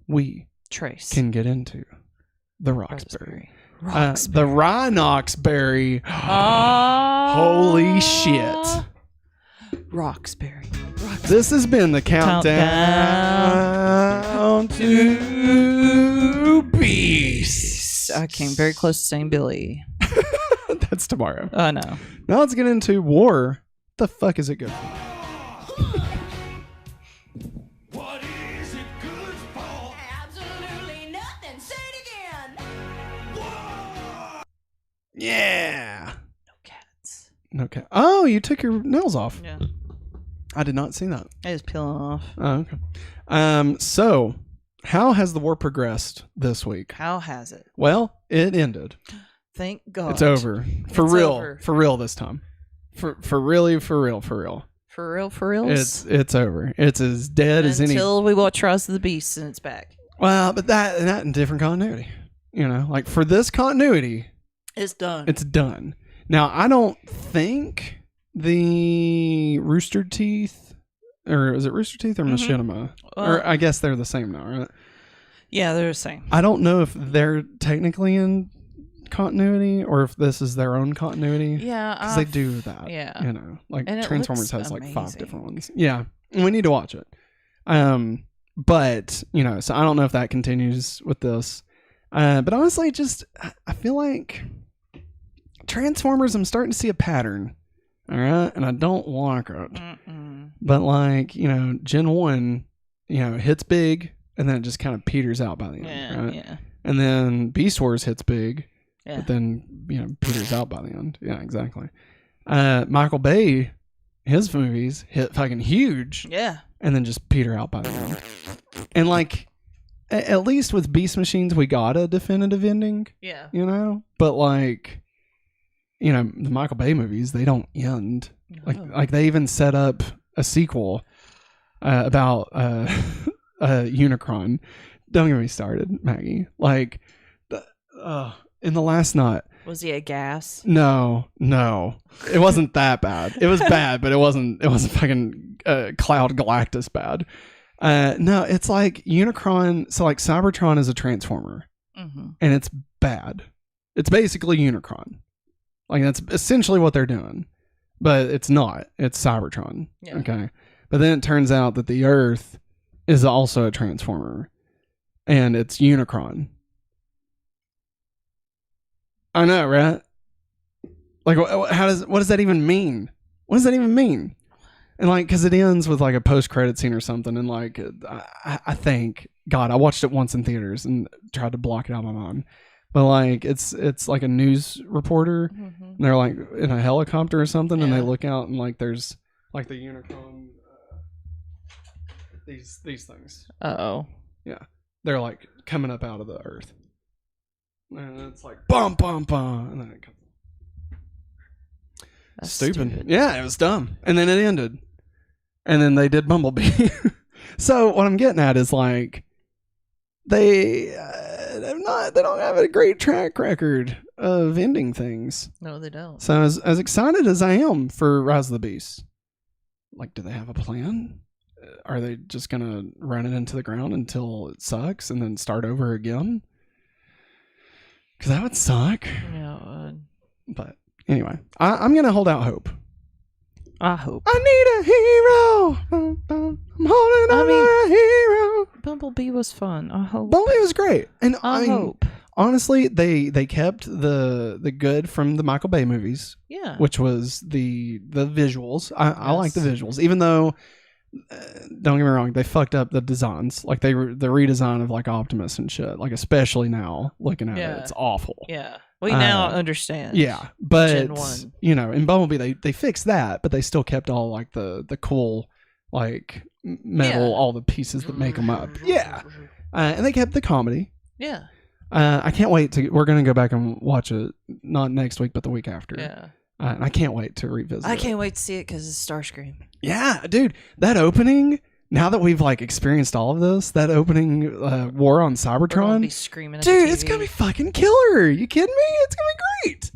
S1: We
S2: Trace
S1: can get into the Roxbury.
S2: Roxbury.
S1: The Rhinox berry. Holy shit.
S2: Roxbury.
S1: This has been the countdown to Beast.
S2: I came very close to saying Billy.
S1: That's tomorrow.
S2: Oh, no.
S1: Now let's get into war. The fuck is it good for? Yeah.
S2: No cats.
S1: No cat. Oh, you took your nails off.
S2: Yeah.
S1: I did not see that.
S2: It is peeling off.
S1: Oh, okay. So, how has the war progressed this week?
S2: How has it?
S1: Well, it ended.
S2: Thank God.
S1: It's over. For
S2: It's
S1: real.
S2: over.
S1: For real this time. For real.
S2: For reals?
S1: It's over. It's as dead as any.
S2: Until we watch Rise of the Beast and it's back.
S1: Well, but that in different continuity. Like for this continuity,
S2: it's done.
S1: It's done. Now, I don't think the Rooster Teeth, or is it Rooster Teeth or Machinima? Or I guess they're the same now, right?
S2: Yeah, they're the same.
S1: I don't know if they're technically in continuity or if this is their own continuity.
S2: Yeah.
S1: Because they do that.
S2: Yeah.
S1: Like
S2: and
S1: Transformers has
S2: amazing.
S1: like 5 different ones. Yeah. And we need to watch it. But, so I don't know if that continues with this. But honestly, I feel like Transformers, I'm starting to see a pattern. All right. And I don't like it. But like, Gen 1, hits big and then it just kind of peters out by the end. Right?
S2: Yeah.
S1: And then Beast Wars hits big,
S2: but
S1: then, peters out by the end. Yeah, exactly. Michael Bay, his movies hit fucking huge.
S2: Yeah.
S1: And then just peter out by the end. And like, at least with Beast Machines, we got a definitive ending.
S2: Yeah.
S1: But like, the Michael Bay movies, they don't end. Like they even set up a sequel about Unicron. Don't get me started, Maggie. Like, in the last night.
S2: Was he a gas?
S1: No. It wasn't that bad. It was bad, but it wasn't fucking Cloud Galactus bad. No, it's like Unicron. So like Cybertron is a Transformer, and it's bad. It's basically Unicron. Like that's essentially what they're doing, but it's not. It's Cybertron. Yeah. Okay, but then it turns out that the Earth is also a Transformer, and it's Unicron. I know, right? Like, what does that even mean? What does that even mean? And like, because it ends with like a post-credit scene or something, and like, I think, God, I watched it once in theaters and tried to block it out of my mind. But like, it's like a news reporter, and they're like in a helicopter or something, and they look out and like there's like the Unicron, these things.
S2: Oh.
S1: Yeah, they're like coming up out of the earth, and it's like bum bum bum, and then it comes. That's stupid. Yeah, it was dumb, and then it ended. And then they did Bumblebee. So what I'm getting at is like they don't have a great track record of ending things.
S2: No, they don't.
S1: So as excited as I am for Rise of the Beast, like, do they have a plan? Are they just gonna run it into the ground until it sucks and then start over again? Because that would suck.
S2: Yeah, it would.
S1: But anyway, I'm gonna hold out hope.
S2: I hope.
S1: I need a hero. I'm holding on for a hero.
S2: Bumblebee was fun. I hope.
S1: Bumblebee was great, and I mean,
S2: hope.
S1: honestly, they kept the good from the Michael Bay movies.
S2: Yeah,
S1: which was the visuals. I like the visuals, even though don't get me wrong, they fucked up the designs. Like the redesign of like Optimus and shit. Like especially now looking at it, it's awful.
S2: Yeah. We now understand.
S1: Yeah, but
S2: Gen 1.
S1: You know, in Bumblebee they fixed that, but they still kept all like the cool like metal, all the pieces that make them up. Yeah, and they kept the comedy.
S2: Yeah.
S1: I can't wait to. We're gonna go back and watch it, not next week, but the week after.
S2: Yeah.
S1: And I can't wait to revisit.
S2: I can't wait to see it because it's Starscream.
S1: Yeah, dude, that opening. Now that we've like experienced all of this, that opening war on Cybertron,
S2: be screaming at
S1: dude,
S2: the TV.
S1: it's gonna be fucking killer. You kidding me? It's gonna be great.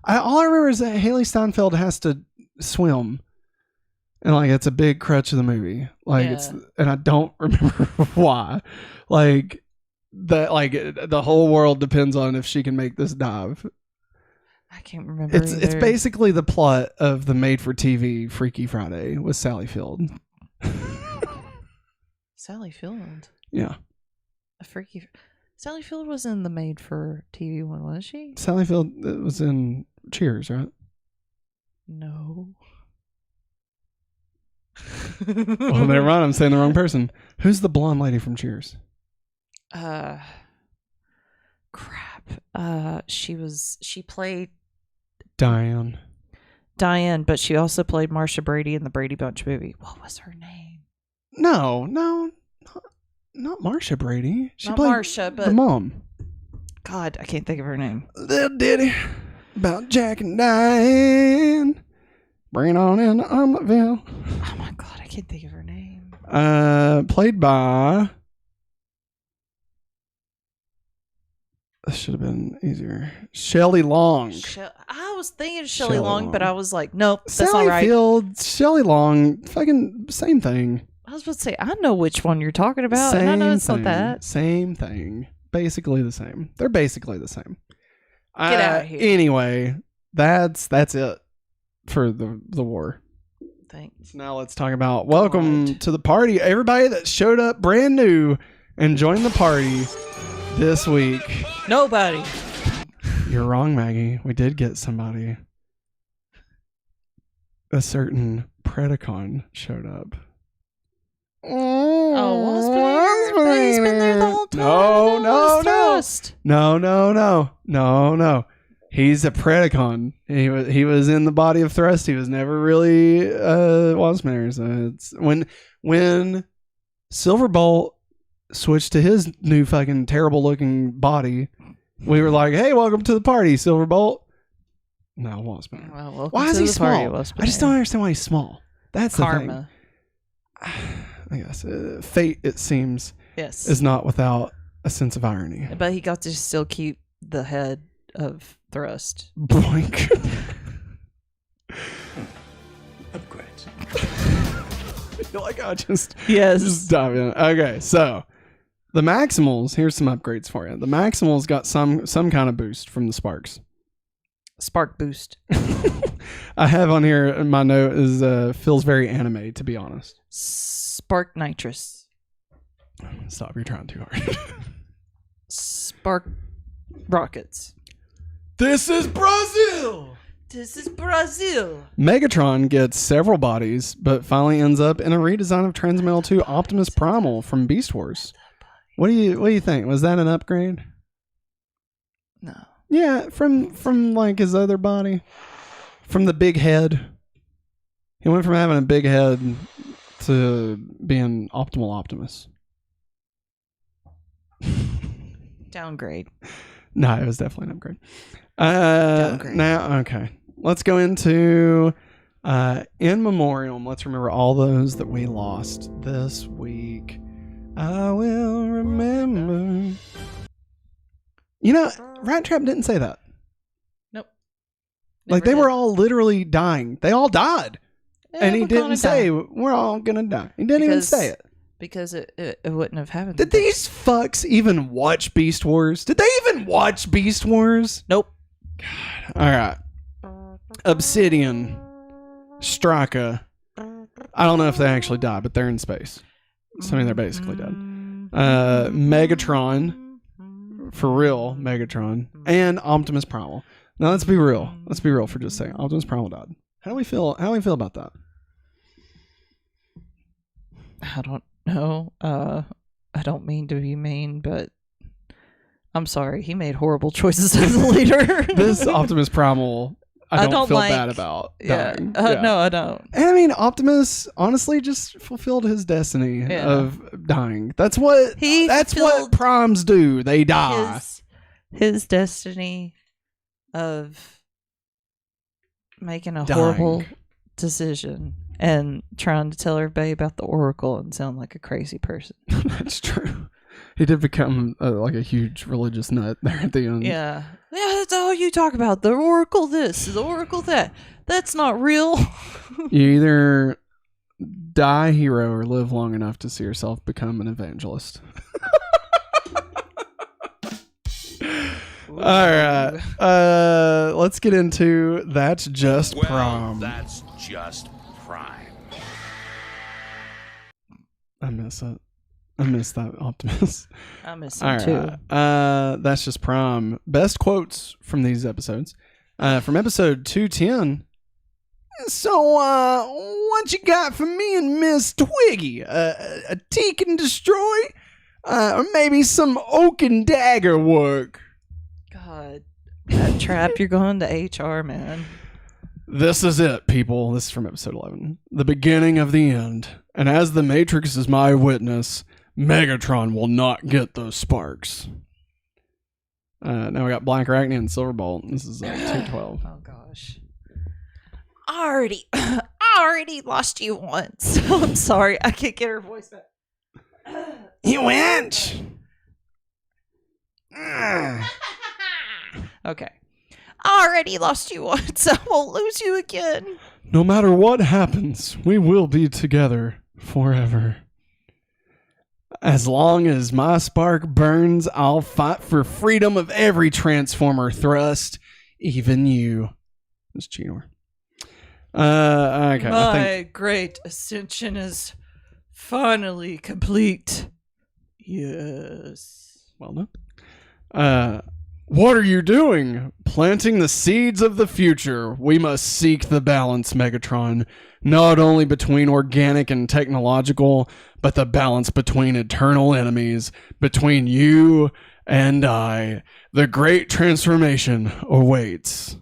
S1: All I remember is that Haley Steinfeld has to swim, and like it's a big crutch of the movie. Like and I don't remember why. Like that, like the whole world depends on if she can make this dive.
S2: I can't remember.
S1: It's basically the plot of the made-for-TV Freaky Friday with Sally Field.
S2: Sally Field.
S1: Yeah.
S2: Sally Field was in the made for TV one, was she?
S1: Sally Field was in Cheers, right?
S2: No.
S1: Well, never mind. I'm saying the wrong person. Who's the blonde lady from Cheers?
S2: Crap. She played
S1: Diane,
S2: but she also played Marsha Brady in the Brady Bunch movie. What was her name?
S1: No, not Marsha Brady. She
S2: not
S1: played
S2: Marsha, but
S1: the mom.
S2: God, I can't think of her name.
S1: Little ditty about Jack and Diane. Bring it on in to Omelettville.
S2: Oh my God, I can't think of her name.
S1: Played by. This should have been easier. Shelley Long.
S2: I was thinking Shelley Long, but I was like, nope, that's
S1: Sally
S2: not right.
S1: Field, Shelley Long, fucking same thing.
S2: I was about to say, I know which one you're talking about, and I know it's not that.
S1: Same thing. Basically the same. They're basically the same.
S2: Get out of here.
S1: Anyway, that's it for the war.
S2: Thanks.
S1: Now let's talk about welcome to the party. Everybody that showed up brand new and joined the party this week.
S2: Nobody.
S1: You're wrong, Maggie. We did get somebody. A certain Predacon showed up.
S2: Oh, he's been there the whole time.
S1: No. He's a Predacon. He was in the body of Thrust. He was never really Waspinator. So it's when Silverbolt switched to his new fucking terrible looking body, we were like, hey, welcome to the party, Silverbolt. No, Waspinator.
S2: Well,
S1: why is he small?
S2: Party,
S1: I just don't understand why he's small. That's
S2: Karma.
S1: The thing. I guess fate, it seems,
S2: yes,
S1: is not without a sense of irony.
S2: But he got to still keep the head of Thrust.
S1: Boink.
S3: Upgrade.
S1: I feel like I just
S2: just
S1: dive in. Okay, so the Maximals, here's some upgrades for you. The Maximals got some kind of boost from the Sparks.
S2: Spark boost.
S1: I have on here in my note is feels very anime, to be honest.
S2: Spark nitrous.
S1: Stop, you're trying too hard.
S2: Spark rockets.
S1: This is Brazil.
S2: This is Brazil.
S1: Megatron gets several bodies, but finally ends up in a redesign of Transmetal II Optimus Primal from Beast Wars. What do you think? Was that an upgrade?
S2: No.
S1: Yeah, from like his other body, from the big head. He went from having a big head to being Optimal Optimus.
S2: Downgrade.
S1: No, it was definitely an upgrade. Now, okay. Let's go into In Memoriam. Let's remember all those that we lost this week. I will remember. You know, Rat Trap didn't say that.
S2: Nope.
S1: Like, they were all literally dying. They all died.
S2: Yeah,
S1: and he didn't say, we're all going to die. He didn't even say it.
S2: Because it wouldn't have happened.
S1: Did these fucks even watch Beast Wars? Did they even watch Beast Wars?
S2: Nope.
S1: God. All right. Obsidian. Straka. I don't know if they actually die, but they're in space. So, I mean, they're basically dead. Megatron. For real, Megatron. And Optimus Primal. Now, let's be real. Let's be real for just a second. Optimus Primal died. How do we feel about that?
S2: I don't know. I don't mean to be mean, but I'm sorry. He made horrible choices as a leader.
S1: This Optimus Primal, I don't feel bad about.
S2: Yeah.
S1: Dying.
S2: No, I don't.
S1: And I mean, Optimus honestly just fulfilled his destiny of dying. That's what primes do. They die.
S2: His destiny of making a
S1: dying.
S2: horrible decision and trying to tell everybody about the Oracle and sound like a crazy person.
S1: That's true. He did become like a huge religious nut there at the end.
S2: Yeah, that's all you talk about. The Oracle this, the Oracle that. That's not real.
S1: You either die a hero or live long enough to see yourself become an evangelist. All right. Let's get into That's Just Prom.
S3: That's just prime.
S1: I miss it. I miss that Optimus.
S2: I miss him too.
S1: That's Just Prom. Best quotes from these episodes. From episode 210. So, what you got for me and Miss Twiggy? A tea can destroy? Or maybe some oak and dagger work?
S2: God, that trap, you're going to HR, man.
S1: This is it, people. This is from episode 11. The beginning of the end. And as the Matrix is my witness, Megatron will not get those sparks. Now we got Black Arachne and Silverbolt. This is 212.
S2: Oh, gosh. I already lost you once. I'm sorry. I can't get her voice back.
S1: You wench!
S2: Okay. I already lost you once. I won't lose you again.
S1: No matter what happens, we will be together forever. As long as my spark burns, I'll fight for freedom of every Transformer thrust, even you. It's Cheetor. Okay.
S2: My great ascension is finally complete. Yes.
S1: Well done. What are you doing? Planting the seeds of the future. We must seek the balance, Megatron. Not only between organic and technological, but the balance between eternal enemies, between you and I. The great transformation awaits.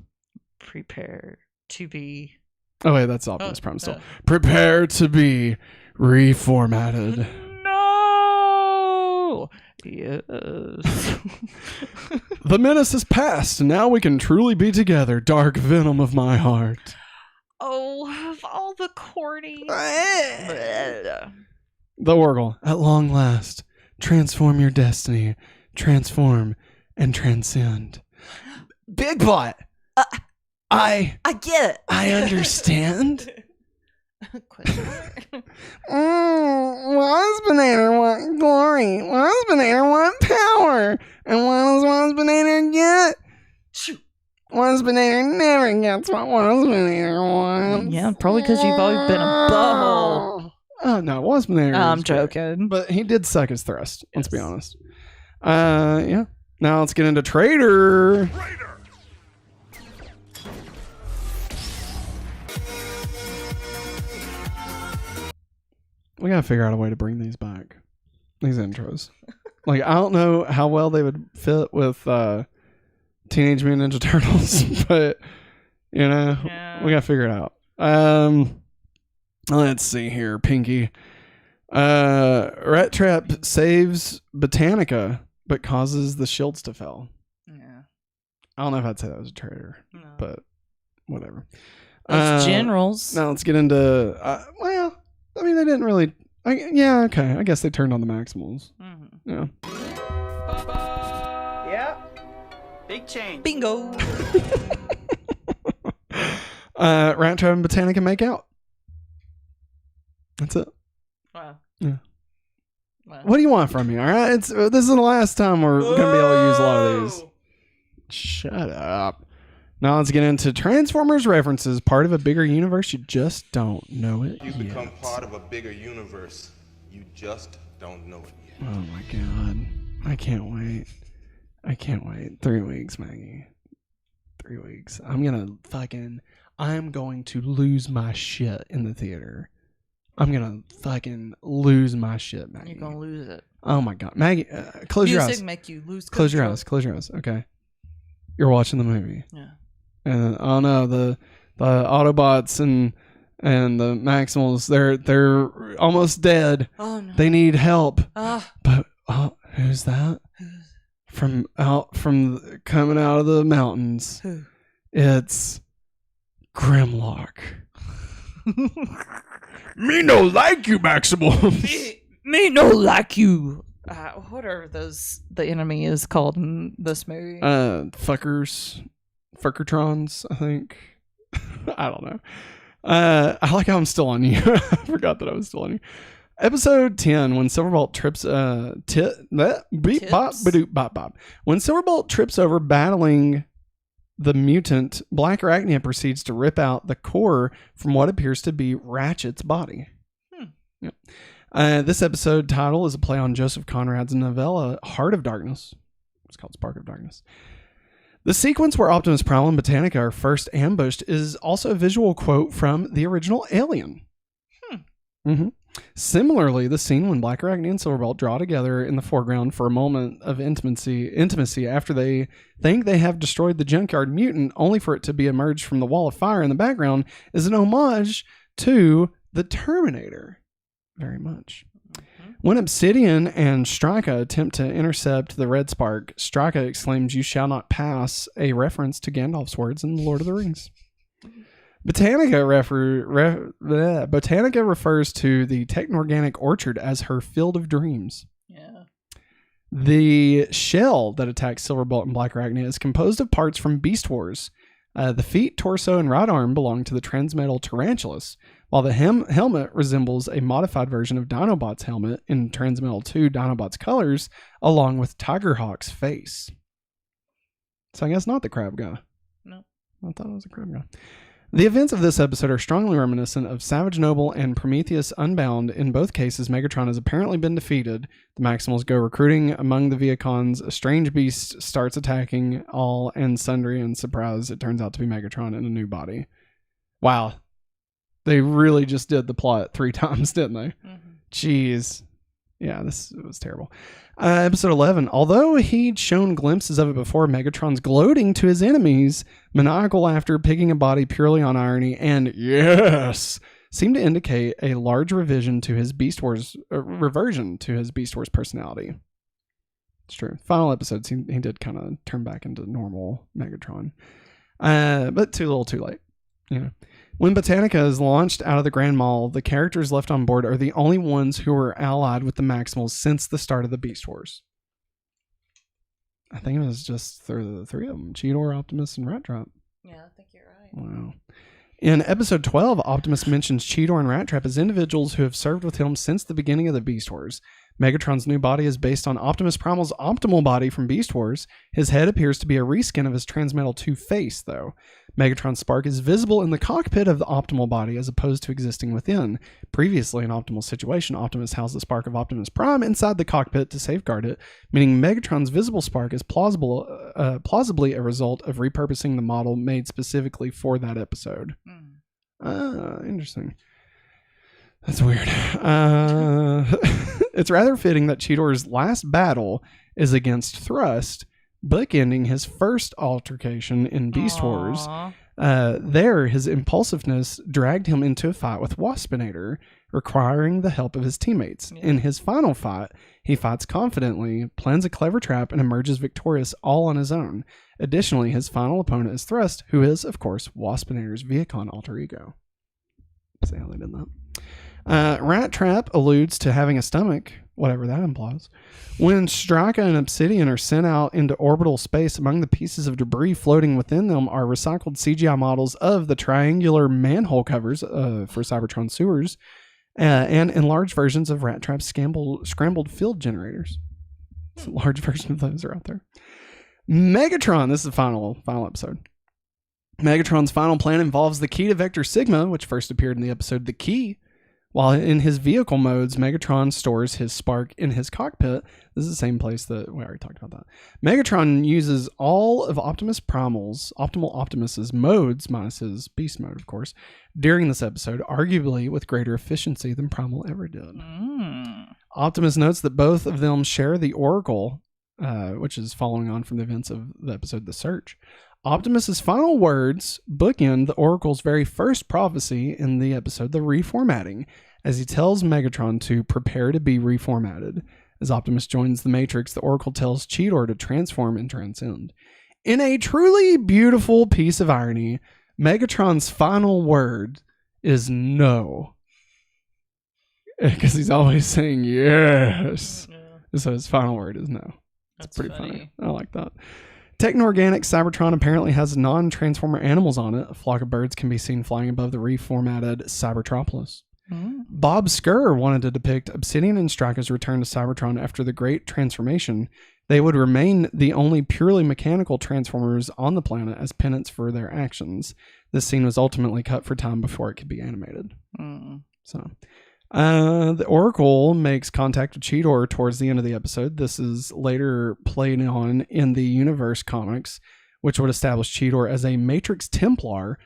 S2: Prepare to be...
S1: Oh, wait, that's Optimus Prime still. Prepare to be reformatted.
S2: No! Yes.
S1: The menace is past, and now we can truly be together, dark venom of my heart.
S2: Oh, of all the corny.
S1: The Oracle, at long last, transform your destiny, transform and transcend. Big Bot! I
S2: get it.
S1: I understand. Waspinator want glory. Waspinator want power. And what does Waspinator get?
S2: Shoot.
S1: Waspinator never gets what Waspinator wants.
S2: Yeah, probably because you've always been a butthole.
S1: Oh, no, Waspinator.
S2: I'm joking.
S1: But he did suck his thrust, let's be honest. Yeah. Now let's get into Trader. We gotta figure out a way to bring these back. These intros. Like, I don't know how well they would fit with Teenage Mutant Ninja Turtles, but you know, we gotta figure it out. Let's see here, Pinky. Rat Trap saves Botanica, but causes the shields to fail.
S2: Yeah.
S1: I don't know if I'd say that was a traitor,
S2: No.
S1: but whatever.
S2: Those generals.
S1: Now let's get into. Well, I mean, they didn't really. Yeah, okay. I guess they turned on the Maximals.
S2: Mm-hmm.
S1: Yeah.
S4: Yep. Big change.
S2: Bingo.
S1: Rat Trap and Botanica make out. That's it.
S2: Wow.
S1: Yeah.
S2: Wow.
S1: What do you want from me? All right. This is the last time we're gonna be able to use a lot of these. Shut up. Now let's get into Transformers references, part of a bigger universe. You just don't know it
S5: You
S1: yet.
S5: become part of a bigger universe. You just don't know it yet.
S1: Oh my god. I can't wait. 3 weeks, Maggie. 3 weeks. I'm going to lose my shit in the theater. I'm going to fucking lose my shit, Maggie.
S2: You're gonna lose it.
S1: Oh my god. Maggie, close your eyes.
S2: Music make you lose
S1: Close your
S2: control.
S1: eyes. Close your eyes. Okay. You're watching the movie.
S2: Yeah.
S1: And oh no, the Autobots and the Maximals, they're almost dead.
S2: Oh no.
S1: They need help.
S2: Ah.
S1: But who's that? From coming out of the mountains.
S2: Who?
S1: It's Grimlock. Me no like you, Maximal.
S2: Me no like you. What are those? The enemy is called in this movie.
S1: Fuckertrons, I think. I don't know. I like how I'm still on you. I forgot that I was still on you. Episode 10, when Silverbolt trips When Silverbolt trips over battling the mutant, Black Arachnia proceeds to rip out the core from what appears to be Ratchet's body. Yep. This episode title is a play on Joseph Conrad's novella Heart of Darkness. It's called Spark of Darkness. The sequence where Optimus, Primal, and Botanica are first ambushed is also a visual quote from the original Alien. Mm-hmm. Similarly, the scene when Black Arachnia and Silverbolt draw together in the foreground for a moment of intimacy after they think they have destroyed the junkyard mutant, only for it to be emerged from the wall of fire in the background, is an homage to the Terminator. Very much. When Obsidian and Strika attempt to intercept the Red Spark, Strika exclaims, "You shall not pass," a reference to Gandalf's words in The Lord of the Rings. Botanica refers to the Technorganic Orchard as her field of dreams.
S2: Yeah.
S1: The shell that attacks Silverbolt and Black Arachnia is composed of parts from Beast Wars. The feet, torso, and right arm belong to the Transmetal Tarantulas, while the helmet resembles a modified version of Dinobot's helmet in Transmetal 2 Dinobot's colors, along with Tigerhawk's face. So I guess not the crab guy.
S2: No.
S1: I thought it was a crab guy. The events of this episode are strongly reminiscent of Savage Noble and Prometheus Unbound. In both cases, Megatron has apparently been defeated. The Maximals go recruiting among the Viacons. A strange beast starts attacking all and sundry, and surprise, it turns out to be Megatron in a new body. Wow. They really just did the plot 3 times, didn't they? Mm-hmm. Jeez. Yeah, this was terrible. Episode 11. Although he'd shown glimpses of it before, Megatron's gloating to his enemies, maniacal laughter, picking a body purely on irony, and yes, seemed to indicate a large reversion to his Beast Wars personality. It's true. Final episodes, he did kind of turn back into normal Megatron. But too little, too late. You know. When Botanica is launched out of the Grand Mall, the characters left on board are the only ones who were allied with the Maximals since the start of the Beast Wars. I think it was just the 3 of them, Cheetor, Optimus, and Rat Trap.
S2: Yeah, I think you're right.
S1: Wow. In episode 12, Optimus mentions Cheetor and Rat Trap as individuals who have served with him since the beginning of the Beast Wars. Megatron's new body is based on Optimus Primal's optimal body from Beast Wars. His head appears to be a reskin of his Transmetal II face, though. Megatron's spark is visible in the cockpit of the optimal body as opposed to existing within. Previously, in Optimal's situation, Optimus housed the spark of Optimus Prime inside the cockpit to safeguard it, meaning Megatron's visible spark is plausibly a result of repurposing the model made specifically for that episode. Interesting. That's weird. It's rather fitting that Cheetor's last battle is against Thrust, bookending his first altercation in Beast Wars. There, his impulsiveness dragged him into a fight with Waspinator, requiring the help of his teammates. In his final fight, he fights confidently, plans a clever trap, and emerges victorious all on his own. Additionally, his final opponent is Thrust, who is, of course, Waspinator's Viacon alter ego. See how they did that? Rat Trap alludes to having a stomach, whatever that implies. When Straka and Obsidian are sent out into orbital space, among the pieces of debris floating within them are recycled CGI models of the triangular manhole covers for Cybertron sewers and enlarged versions of Rat Trap's scrambled field generators. A large version of those are out there. Megatron, this is the final episode. Megatron's final plan involves the key to Vector Sigma, which first appeared in the episode The Key. While in his vehicle modes, Megatron stores his spark in his cockpit. This is the same place that we already talked about that. Megatron uses all of Optimus Optimus's modes, minus his beast mode, of course, during this episode, arguably with greater efficiency than Primal ever did. Optimus notes that both of them share the Oracle, which is following on from the events of the episode The Search. Optimus's final words bookend the Oracle's very first prophecy in the episode, The Reformatting, as he tells Megatron to prepare to be reformatted. As Optimus joins the Matrix, the Oracle tells Cheetor to transform and transcend. In a truly beautiful piece of irony, Megatron's final word is no. Because he's always saying yes. So his final word is no. That's pretty funny. I like that. Techno-organic Cybertron apparently has non-transformer animals on it. A flock of birds can be seen flying above the reformatted Cybertropolis. Bob Skur wanted to depict Obsidian and Straka's return to Cybertron after the Great Transformation. They would remain the only purely mechanical transformers on the planet as penance for their actions. This scene was ultimately cut for time before it could be animated. The Oracle makes contact with Cheetor towards the end of the episode. This is later played on in the Universe comics, which would establish Cheetor as a Matrix Templar,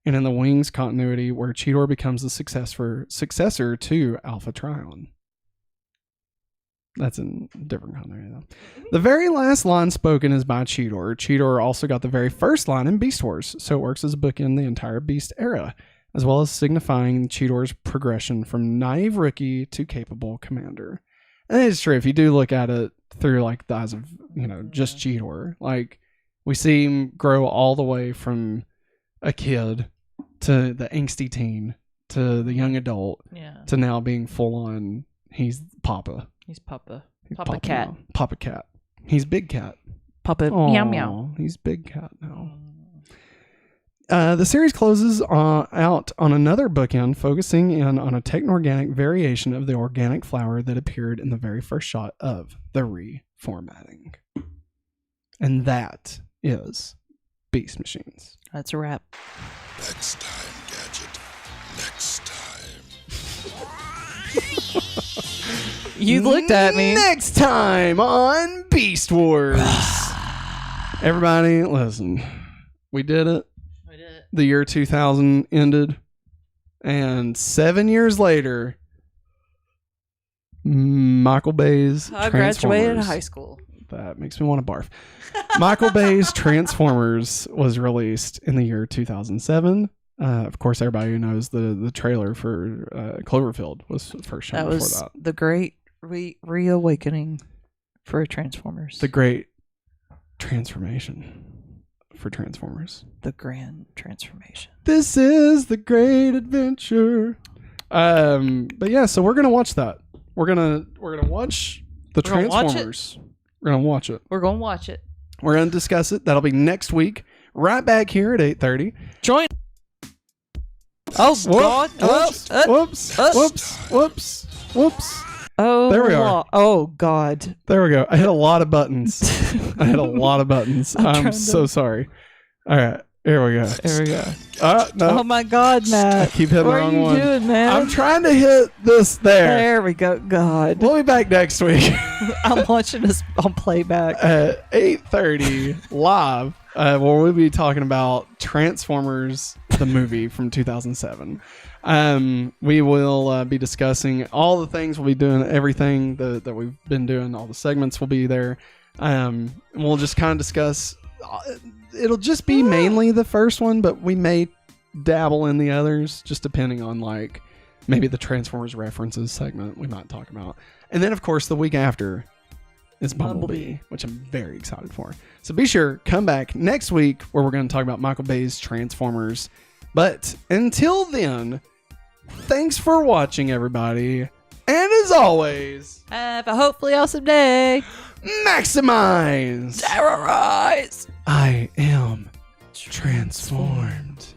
S1: and in the Wings continuity, where Cheetor becomes the successor to Alpha Trion. That's in different continuity, though. The very last line spoken is by Cheetor. Cheetor also got the very first line in Beast Wars, so it works as a book in the entire Beast era, as well as signifying Cheetor's progression from naive rookie to capable commander. And it's true, if you do look at it through like the eyes of, just Cheetor, like we see him grow all the way from a kid to the angsty teen to the young adult to now being full on, he's Papa.
S2: He's Papa.
S1: He's
S2: Papa Cat.
S1: Now. Papa Cat. He's Big Cat.
S2: Papa Meow Meow.
S1: He's Big Cat now. The series closes out on another bookend, focusing in on a techno-organic variation of the organic flower that appeared in the very first shot of the reformatting. And that is Beast Machines.
S2: That's a wrap.
S6: Next time, Gadget. Next time.
S2: You looked at me.
S1: Next time on Beast Wars. Everybody, listen. We did it. The year 2000 ended, and 7 years later, Michael Bay's
S2: I graduated
S1: Transformers.
S2: high school.
S1: That makes me want to barf. Michael Bay's Transformers was released in the year 2007. Of course, everybody who knows the trailer for Cloverfield was first shown
S2: That was
S1: before that.
S2: the great reawakening for Transformers.
S1: The great transformation for Transformers.
S2: The grand transformation.
S1: This is the great adventure. But yeah, so we're gonna watch that. We're gonna watch the Transformers. We're gonna watch it.
S2: We're gonna watch it.
S1: We're gonna discuss it. That'll be next week. Right back here at 8:30.
S2: Join. Oh God!
S1: Whoops.
S2: Oh,
S1: There we are.
S2: Oh God!
S1: There we go. I hit a lot of buttons. I'm so sorry. All right, here we go.
S2: There we go.
S1: No.
S2: Oh my God, Matt!
S1: I keep hitting the
S2: what
S1: wrong
S2: are you
S1: one.
S2: doing, man?
S1: I'm trying to hit this there.
S2: There we go. God,
S1: We'll be back next week
S2: I'm watching this on playback.
S1: at 8:30 live. Where we'll be talking about Transformers, the movie from 2007. We will be discussing all the things. We'll be doing everything that we've been doing. All the segments will be there. We'll just kind of discuss. It'll just be mainly the first one, but we may dabble in the others, just depending on like maybe the Transformers references segment we might talk about. And then, of course, the week after is Bumblebee, which I'm very excited for. So be sure, come back next week where we're going to talk about Michael Bay's Transformers. But until then, thanks for watching, everybody. And as always,
S2: Have a hopefully awesome day.
S1: maximize.
S2: Terrorize.
S1: I am transformed.